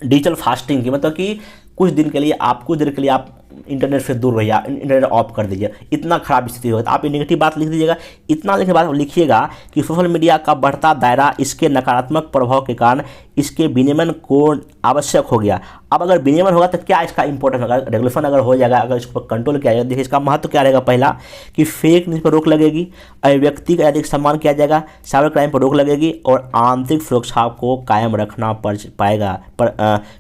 डिजिटल फास्टिंग की, मतलब कि कुछ दिन के लिए आप कुछ देर के लिए आप इंटरनेट से दूर रहिए, इंटरनेट ऑफ कर दीजिए, इतना खराब स्थिति होगा। तो आप ये नेगेटिव बात लिख दीजिएगा। इतना लिखने के बाद लिखिएगा कि सोशल मीडिया का बढ़ता दायरा, इसके नकारात्मक प्रभाव के कारण इसके विनियमन को आवश्यक हो गया। अब अगर विनियमन होगा तो क्या इसका इंपॉर्टेंट होगा, रेगुलेशन अगर हो जाएगा, अगर इस पर कंट्रोल किया जाएगा, देखिए इसका महत्व क्या रहेगा। पहला कि फेक न्यूज़ पर रोक लगेगी, व्यक्ति का अधिक सम्मान किया जाएगा, साइबर क्राइम पर रोक लगेगी और आंतरिक सुरक्षा को कायम रखना किया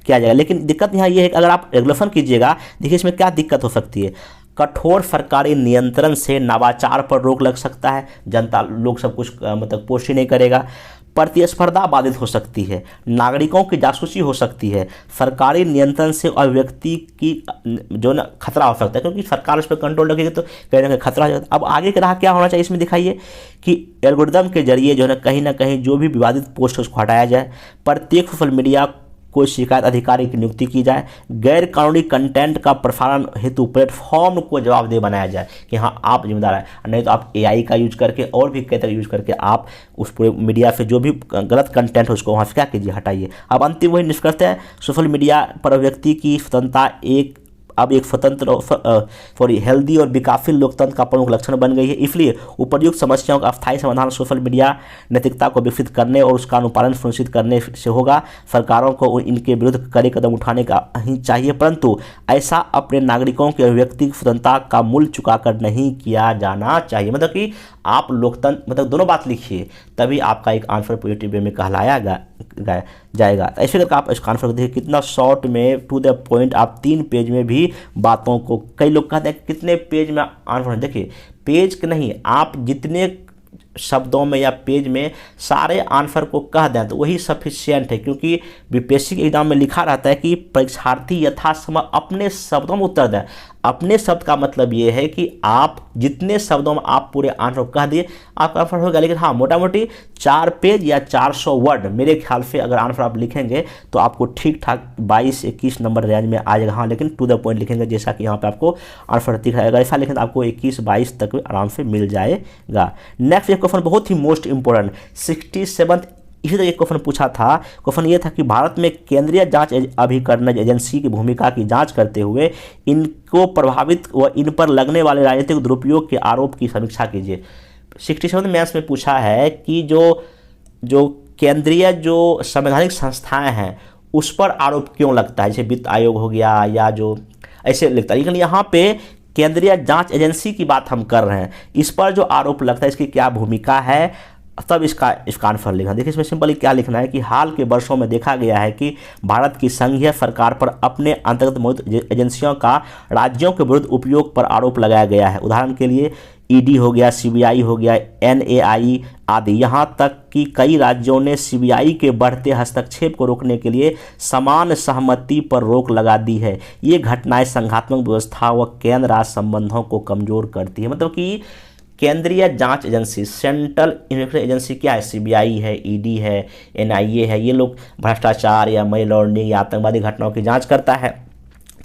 जाएगा। लेकिन दिक्कत यहाँ ये है कि अगर आप रेगुलेशन कीजिएगा, देखिए इसमें क्या दिक्कत हो सकती है। कठोर सरकारी नियंत्रण से नवाचार पर रोक लग सकता है, जनता लोग सब कुछ मतलब पोस्ट ही नहीं करेगा। प्रतिस्पर्धा बाधित हो सकती है, नागरिकों की जासूसी हो सकती है, सरकारी नियंत्रण से अभिव्यक्ति की जो ना खतरा हो सकता है, क्योंकि सरकार उस पर कंट्रोल रखेगी तो कहीं ना कहीं खतरा हो जाता है। अब आगे का क्या होना चाहिए इसमें दिखाइए कि एल्गोरिदम के जरिए जो है ना कहीं जो भी विवादित पोस्ट है उसको हटाया जाए, प्रत्येक सोशल मीडिया कोई शिकायत अधिकारी की नियुक्ति की जाए, गैर कानूनी कंटेंट का प्रसारण हेतु प्लेटफॉर्म को जवाबदेह बनाया जाए कि हाँ आप जिम्मेदार हैं, नहीं तो आप एआई का यूज करके और भी कई तरह यूज करके आप उस पूरे मीडिया से जो भी गलत कंटेंट है उसको वहाँ से क्या कीजिए, हटाइए। अब अंतिम वही निष्कर्ष है, सोशल मीडिया पर व्यक्ति की स्वतंत्रता अब एक स्वतंत्र हेल्दी और विकासशील लोकतंत्र का प्रमुख लक्षण बन गई है। इसलिए उपर्युक्त समस्याओं का अस्थायी समाधान सोशल मीडिया नैतिकता को विकसित करने और उसका अनुपालन सुनिश्चित करने से होगा। सरकारों को इनके विरुद्ध कड़े कदम उठाने का ही चाहिए, परंतु ऐसा अपने नागरिकों की अभिव्यक्ति स्वतंत्रता का मूल्य चुकाकर नहीं किया जाना चाहिए। मतलब कि आप लोकतंत्र मतलब दोनों बात लिखिए, तभी आपका एक आंसर पॉजिटिव वे में कहलाया जाएगा। तो ऐसे करके आप इसका आंसर देखिए कितना शॉर्ट में टू द पॉइंट, आप 3 पेज में भी बातों को, कई लोग कहते हैं कितने पेज में आंसर, देखिए पेज के नहीं, आप जितने शब्दों में या पेज में सारे आंसर को कह दें तो वही सफिशिएंट है, क्योंकि बीपीएससी के एग्जाम में लिखा रहता है कि परीक्षार्थी यथासंभव अपने शब्दों में उत्तर दें। अपने शब्द का मतलब ये है कि आप जितने शब्दों में आप पूरे आंसर कह दिए आपका आंसर होगा। लेकिन हाँ, मोटा मोटी 4 पेज या 400 वर्ड मेरे ख्याल से अगर आंसर आप लिखेंगे तो आपको ठीक ठाक 22-21 नंबर रेंज में आ जाएगा। हाँ, लेकिन टू द पॉइंट लिखेंगे, जैसा कि यहाँ पे आपको आंसर दिख रहा है, ऐसा लिखेंगे तो आपको 21-22 तक आराम से मिल जाएगा। नेक्स्ट एक क्वेश्चन बहुत ही मोस्ट इंपॉर्टेंट, 67 इसी तरह एक क्वेश्चन पूछा था। क्वेश्चन ये था कि भारत में केंद्रीय जांच अभिकरण एजेंसी की भूमिका की जांच करते हुए इनको प्रभावित व इन पर लगने वाले राजनीतिक दुरुपयोग के आरोप की समीक्षा कीजिए। 67 मैथ्स में पूछा है कि जो केंद्रीय जो संवैधानिक संस्थाएं हैं उस पर आरोप क्यों लगता है, जैसे वित्त आयोग हो गया या जो ऐसे लगता है। लेकिन यहाँ पे केंद्रीय जांच एजेंसी की बात हम कर रहे हैं, इस पर जो आरोप लगता है इसकी क्या भूमिका है, तब इसका आंसर लिखना। देखिए इसमें सिंपली क्या लिखना है कि हाल के वर्षों में देखा गया है कि भारत की संघीय सरकार पर अपने अंतर्गत मौजूद एजेंसियों का राज्यों के विरुद्ध उपयोग पर आरोप लगाया गया है। उदाहरण के लिए ईडी हो गया, सीबीआई हो गया, एनएआई आदि। यहाँ तक कि कई राज्यों ने सीबीआई के बढ़ते हस्तक्षेप को रोकने के लिए समान सहमति पर रोक लगा दी है। ये घटनाएं संघात्मक व्यवस्था व केंद्र राज्य संबंधों को कमजोर करती है। मतलब कि केंद्रीय जांच एजेंसी, सेंट्रल इन्वेस्टिगेशन एजेंसी क्या है, सीबीआई है, ईडी है, एनआईए है, ये लोग भ्रष्टाचार या मनी लॉन्ड्रिंग या आतंकवादी घटनाओं की जांच करता है।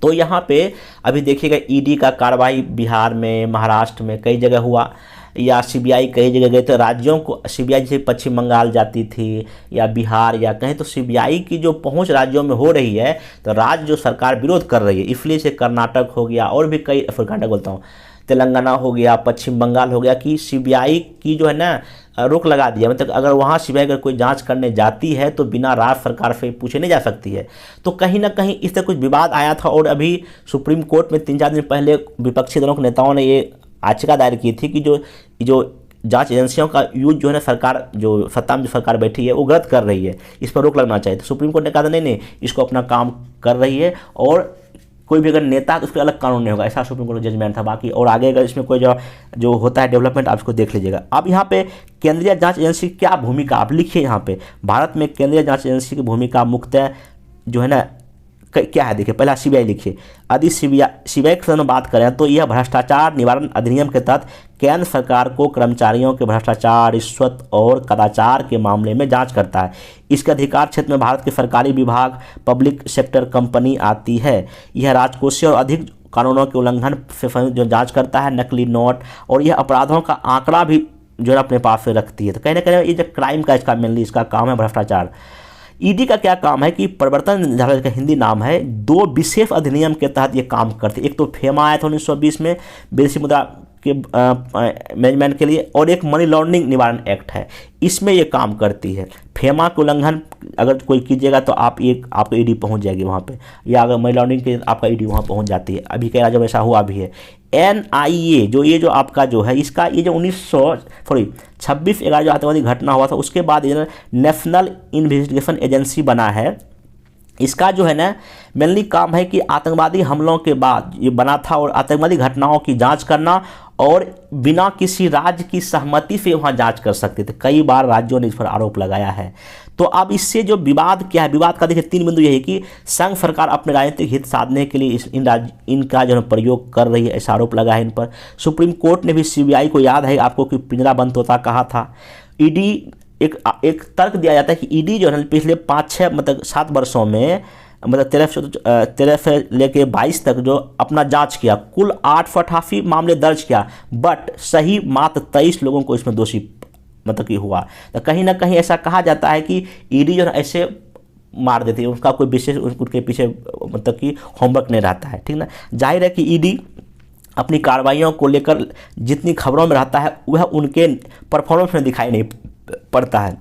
तो यहाँ पे अभी देखिएगा ईडी का कार्रवाई बिहार में, महाराष्ट्र में कई जगह हुआ, या सीबीआई कई जगह गए तो राज्यों को, सीबीआई जैसे पश्चिम बंगाल जाती थी या बिहार या कहीं, तो सीबीआई की जो पहुंच राज्यों में हो रही है तो राज्य जो सरकार विरोध कर रही है, इसलिए से कर्नाटक हो गया और भी कई, कर्नाटक बोलता हूँ, तेलंगाना हो गया, पश्चिम बंगाल हो गया, कि सीबीआई की जो है ना रोक लगा दिया। मतलब अगर वहाँ सीबीआई अगर कोई जांच करने जाती है तो बिना राज्य सरकार से पूछे नहीं जा सकती है। तो कहीं ना कहीं इस तरह कुछ विवाद आया था और अभी सुप्रीम कोर्ट में 3-4 दिन पहले विपक्षी दलों के नेताओं ने ये याचिका दायर की थी कि जो जांच एजेंसियों का यूज जो है ना सरकार, जो सत्ता में जो सरकार बैठी है वो गलत कर रही है, इस पर रोक लगना चाहिए। तो सुप्रीम कोर्ट ने कहा था नहीं, इसको अपना काम कर रही है और कोई भी अगर नेता है तो उस पर अलग कानून नहीं होगा, ऐसा सुप्रीम कोर्ट का जजमेंट था। बाकी और आगे अगर इसमें कोई जो होता है डेवलपमेंट आप इसको देख लीजिएगा। अब यहाँ पे केंद्रीय जांच एजेंसी की क्या भूमिका आप लिखिए। यहाँ पे भारत में केंद्रीय जांच एजेंसी की भूमिका मुख्यतः जो है ना क्या है, देखिए पहला सीबीआई लिखिए। यदि सीबीआई के संबंध में बात करें तो यह भ्रष्टाचार निवारण अधिनियम के तहत केंद्र सरकार को कर्मचारियों के भ्रष्टाचार, रिश्वत और कदाचार के मामले में जांच करता है। इसके अधिकार क्षेत्र में भारत के सरकारी विभाग, पब्लिक सेक्टर कंपनी आती है। यह राजकोषीय और अधिक कानूनों के उल्लंघन से जो जांच करता है, नकली नोट, और यह अपराधों का आंकड़ा भी जो है अपने पास से रखती है। तो कहीं ना कहीं ये जो क्राइम का इसका मेनली इसका काम है भ्रष्टाचार। ईडी का क्या काम है कि प्रवर्तन निदेशालय का हिंदी नाम है, 2 विशेष अधिनियम के तहत ये काम करते हैं। एक तो फेमा आया था 1920 में विदेशी मुद्रा के मैनेजमेंट के लिए, और एक मनी लॉन्ड्रिंग निवारण एक्ट है, इसमें ये काम करती है। फेमा के उल्लंघन अगर कोई कीजिएगा तो आप आपको ईडी पहुंच जाएगी वहाँ पे, या अगर मनी लॉन्ड्रिंग के आपका ईडी वहाँ पहुंच जाती है। अभी कई राज्यों में ऐसा हुआ भी है। NIA जो आपका जो है, इसका ये जो 26/11 जो आतंकवादी घटना हुआ था उसके बाद ये नेशनल इन्वेस्टिगेशन एजेंसी बना है। इसका जो है ना मेनली काम है कि आतंकवादी हमलों के बाद ये बना था और आतंकवादी घटनाओं की जांच करना, और बिना किसी राज्य की सहमति से वहाँ जांच कर सकते थे। कई बार राज्यों ने इस पर आरोप लगाया है। तो अब इससे जो विवाद क्या है, विवाद का देखिए 3 बिंदु यही है कि संघ सरकार अपने राजनीतिक हित साधने के लिए इनका जो है प्रयोग कर रही है, ऐसा आरोप लगा है इन पर। सुप्रीम कोर्ट ने भी CBI को, याद है आपको, कि पिंजरा बंद तोता कहा था। ईडी एक तर्क दिया जाता है कि ईडी जो है पिछले 5-6 मतलब 7 वर्षों में, मतलब 13 से लेके 22 तक जो अपना जांच किया, कुल 888 मामले दर्ज किया, बट सही मात्र 23 लोगों को इसमें दोषी मतलब कि हुआ। तो कहीं ना कहीं ऐसा कहा जाता है कि ईडी जो है ऐसे मार देती है, उसका कोई विशेष उनके पीछे मतलब कि होमवर्क नहीं रहता है, ठीक ना। जाहिर है कि ईडी अपनी कार्रवाइयों को लेकर जितनी खबरों में रहता है वह उनके परफॉर्मेंस में दिखाई नहीं पड़ता है।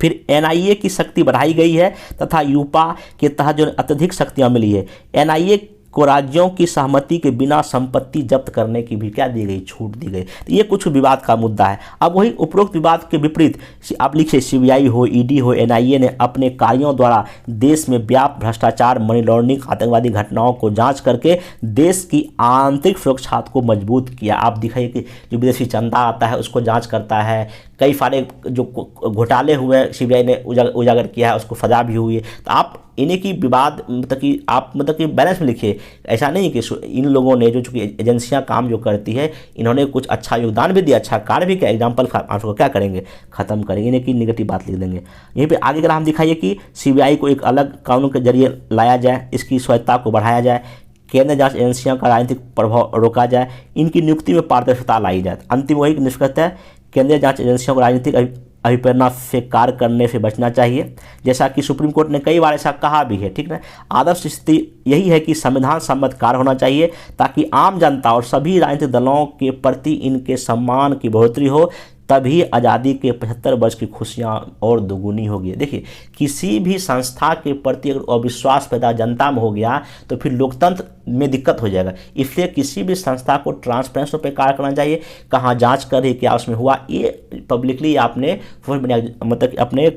फिर NIA की शक्ति बढ़ाई गई है तथा यूपा के तहत जो अत्यधिक शक्तियां मिली है। NIA को राज्यों की सहमति के बिना संपत्ति जब्त करने की भी क्या दी गई, छूट दी गई। तो ये कुछ विवाद का मुद्दा है। अब वही उपरोक्त विवाद के विपरीत आप लिखिए CBI हो, ED हो, NIA ने अपने कार्यों द्वारा देश में व्याप्त भ्रष्टाचार, मनी लॉन्ड्रिंग, आतंकवादी घटनाओं को जांच करके देश की आंतरिक सुरक्षा को मजबूत किया। आप दिखाइए कि जो विदेशी चंदा आता है उसको जाँच करता है, कई सारे जो घोटाले हुए CBI ने उजागर किया है, उसको सजा भी हुई है। तो आप इन्हीं की विवाद मतलब कि आप मतलब कि बैलेंस में लिखिए। ऐसा नहीं कि इन लोगों ने जो चूँकि एजेंसियां काम जो करती है, इन्होंने कुछ अच्छा योगदान भी दिया, अच्छा कार्य भी किया, एग्जाम्पल आप को क्या करेंगे, ख़त्म करेंगे, इन्हें की निगेटिव बात लिख देंगे। यहीं पे आगे अगर हम दिखाइए कि CBI को एक अलग कानून के जरिए लाया जाए, इसकी स्वायत्ता को बढ़ाया जाए, केंद्र जांच एजेंसियों का राजनीतिक प्रभाव रोका जाए, इनकी नियुक्ति में पारदर्शिता लाई जाए। अंतिम वही निष्कर्ष है, केंद्रीय जांच एजेंसियों को राजनीतिक अभिप्रेरणा से कार्य करने से बचना चाहिए, जैसा कि सुप्रीम कोर्ट ने कई बार ऐसा कहा भी है, ठीक है। आदर्श स्थिति यही है कि संविधान सम्मत कार्य होना चाहिए ताकि आम जनता और सभी राजनीतिक दलों के प्रति इनके सम्मान की बढ़ोतरी हो, तभी आज़ादी के 75 वर्ष की खुशियाँ और दोगुनी होगी। देखिए, किसी भी संस्था के प्रति अगर अविश्वास पैदा जनता में हो गया तो फिर लोकतंत्र में दिक्कत हो जाएगा। इसलिए किसी भी संस्था को ट्रांसपेरेंसी पे कार्य करना चाहिए, कहाँ जांच कर रही, क्या उसमें हुआ, ये पब्लिकली आपने मतलब अपने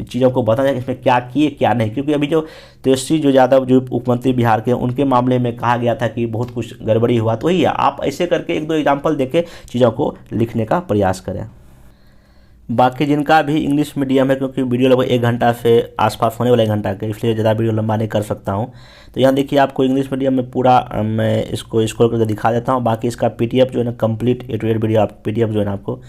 चीज़ों को बताना चाहिए, इसमें क्या किए क्या नहीं। क्योंकि अभी जो तेजस्वी जो यादव जो उप मुख्यमंत्री बिहार के, उनके मामले में कहा गया था कि बहुत कुछ गड़बड़ी हुआ। तो वही है, आप ऐसे करके 1-2 एग्जाम्पल देके चीज़ों को लिखने का प्रयास करें। बाकी जिनका भी इंग्लिश मीडियम है, क्योंकि वीडियो लगभग 1 घंटा से आसपास होने वाला 1 घंटा के, इसलिए ज़्यादा वीडियो लंबा नहीं कर सकता हूँ। तो यहाँ देखिए आपको इंग्लिश मीडियम में पूरा मैं इसको स्क्रॉल करके दिखा देता हूँ। बाकी इसका PDF जो है ना complete A to Z video आप PDF जो है ना आपको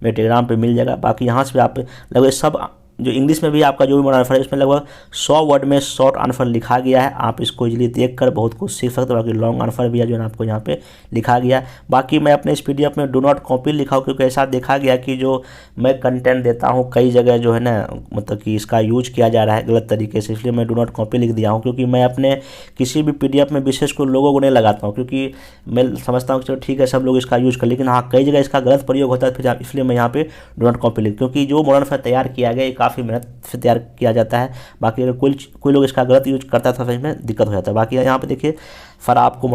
मेरे टेलीग्राम पे मिल जाएगा। बाकी यहाँ से आप लगभग सब जो इंग्लिश में भी आपका जो भी मोड आंसर है उसमें लगभग 100 वर्ड में शॉर्ट आंसर लिखा गया है। आप इसको इजीली देखकर बहुत कुछ सीख सकते हो। बाकी लॉन्ग आंसर भी है जो है आपको यहाँ पे लिखा गया। बाकी मैं अपने इस PDF में डू नॉट कॉपी लिखा हूँ, क्योंकि ऐसा देखा गया कि जो मैं कंटेंट देता हूँ कई जगह जो है ना मतलब कि इसका यूज किया जा रहा है गलत तरीके से, इसलिए मैं डू नॉट कॉपी लिख दिया हूँ। क्योंकि मैं अपने किसी भी PDF में विशेष को लोगों को नहीं लगाता हूँ, क्योंकि मैं समझता हूँ कि चलो ठीक है सब लोग इसका यूज कर, लेकिन हाँ कई जगह इसका गलत प्रयोग होता है, फिर इसलिए मैं यहाँ पे डू नॉट कॉपी लिख, क्योंकि जो मॉडल आंसर तैयार किया गया ये काफ़ी मेहनत से तैयार किया जाता है। बाकी अगर कोई लोग इसका गलत यूज करता था तो इसमें दिक्कत हो जाता है। बाकी यहाँ पे देखिए सर आपको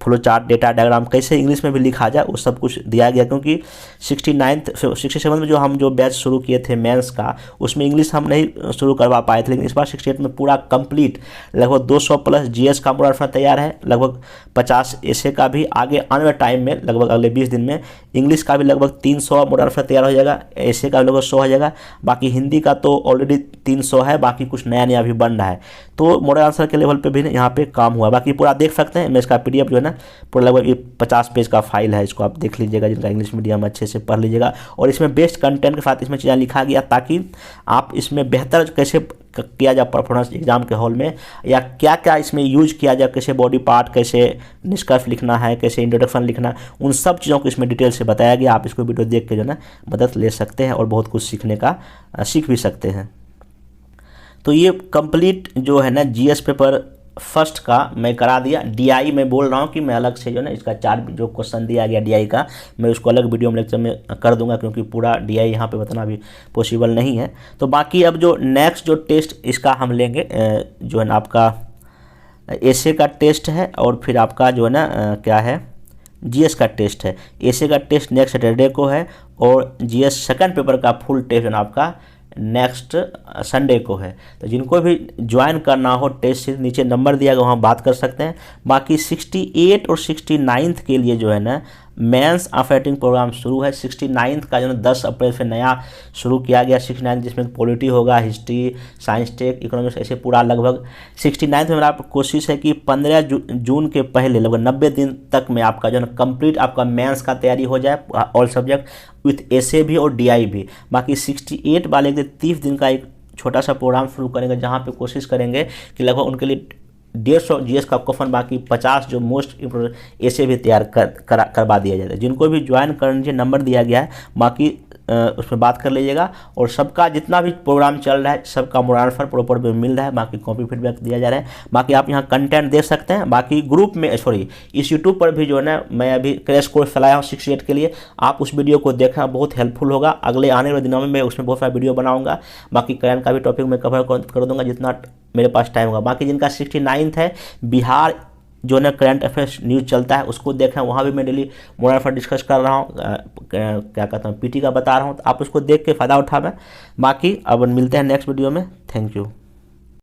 फ्लो चार्ट, डेटा डायग्राम कैसे इंग्लिश में भी लिखा जाए वो सब कुछ दिया गया, क्योंकि 67 में जो हम जो बैच शुरू किए थे मेंस का, उसमें इंग्लिश हम नहीं शुरू करवा पाए थे, लेकिन इस बार 68 में पूरा कंप्लीट लगभग 200 प्लस GS का मॉडल आंसर तैयार है, लगभग 50 ऐसे का भी। आगे आने वाले टाइम में लगभग अगले 20 दिन में इंग्लिश का भी लगभग 300 मॉडल आंसर तैयार हो जाएगा, ऐसे का लगभग 100 हो जाएगा। बाकी हिंदी का तो ऑलरेडी 300 है, बाकी कुछ नया भी बन रहा है। तो मॉडल आंसर के लेवल पे भी यहाँ पे काम हुआ। बाकी पूरा देख सकते हैं, मैं इसका PDF जो है ना पूरा लगभग 50 पेज का फाइल है, इसको आप देख लीजिएगा, जिनका इंग्लिश मीडियम अच्छे से पढ़ लीजिएगा। और इसमें बेस्ट कंटेंट के साथ इसमें चीज़ें लिखा गया ताकि आप इसमें बेहतर कैसे किया जाए परफॉर्मेंस एग्जाम के हॉल में, या क्या क्या इसमें यूज किया जाए, कैसे बॉडी पार्ट, कैसे निष्कर्ष लिखना है, कैसे इंट्रोडक्शन लिखना, उन सब चीज़ों को इसमें डिटेल से बताया गया। आप इसको वीडियो देख के जो है ना मदद ले सकते हैं और बहुत कुछ सीखने का सीख भी सकते हैं। तो ये कंप्लीट जो है ना जीएस पेपर फर्स्ट का मैं करा दिया। डीआई मैं बोल रहा हूँ कि मैं अलग से जो ना इसका 4 जो क्वेश्चन दिया गया डीआई का, मैं उसको अलग वीडियो में लेक्चर में कर दूंगा, क्योंकि पूरा डीआई यहाँ पे बताना भी पॉसिबल नहीं है। तो बाकी अब जो नेक्स्ट जो टेस्ट इसका हम लेंगे जो है ना आपका एसए का टेस्ट है, और फिर आपका जो है ना क्या है जीएस का टेस्ट है। एसए का टेस्ट नेक्स्ट सैटरडे को है, और जीएस सेकंड पेपर का फुल टेस्ट है ना आपका नेक्स्ट संडे को है। तो जिनको भी ज्वाइन करना हो टेस्ट से नीचे नंबर दिया गया वहाँ बात कर सकते हैं। बाकी 68 और 69 के लिए जो है ना मेंस ऑफरेटिंग प्रोग्राम शुरू है। 69 का जो है 10 अप्रैल से नया शुरू किया गया 69, जिसमें पॉलिटी होगा, हिस्ट्री, साइंस टेक, इकोनॉमिक्स, ऐसे पूरा लगभग 69 में मेरा कोशिश है कि 15 जून के पहले लगभग 90 दिन तक में आपका जो है कंप्लीट आपका मेंस का तैयारी हो जाए ऑल सब्जेक्ट विथ एसए भी और डीआई भी। बाकी 68 वाले के 30 दिन का एक छोटा सा प्रोग्राम शुरू करेंगे, जहाँ पे कोशिश करेंगे कि लगभग उनके लिए 150 जीएस का क्वेश्चन, बाकी 50 जो मोस्ट इम्पोर्टेंट ऐसे भी तैयार करवा दिया जाता है। जिनको भी ज्वाइन करने नंबर दिया गया है, बाकी उसमें बात कर लीजिएगा। और सबका जितना भी प्रोग्राम चल रहा है सबका मुनाफा प्रॉपर में मिल रहा है, बाकी कॉपी फीडबैक दिया जा रहा है। बाकी आप यहाँ कंटेंट देख सकते हैं। बाकी ग्रुप में इस यूट्यूब पर भी जो है ना मैं अभी क्रैश कोर्स चलाया हूँ 68 के लिए, आप उस वीडियो को देखना, बहुत हेल्पफुल होगा। अगले आने वाले दिनों में मैं उसमें बहुत सारा वीडियो बनाऊंगा। बाकी करंट का भी टॉपिक मैं कवर कर दूंगा जितना मेरे पास टाइम होगा। बाकी जिनका 69 है बिहार जो ना करंट अफेयर्स न्यूज़ चलता है उसको देखें, वहाँ भी मैं डेली मोबाइल डिस्कस कर रहा हूँ, क्या कहता हूँ पीटी का बता रहा हूँ, तो आप उसको देख के फ़ायदा उठावें। बाकी अब मिलते हैं नेक्स्ट वीडियो में। Thank you.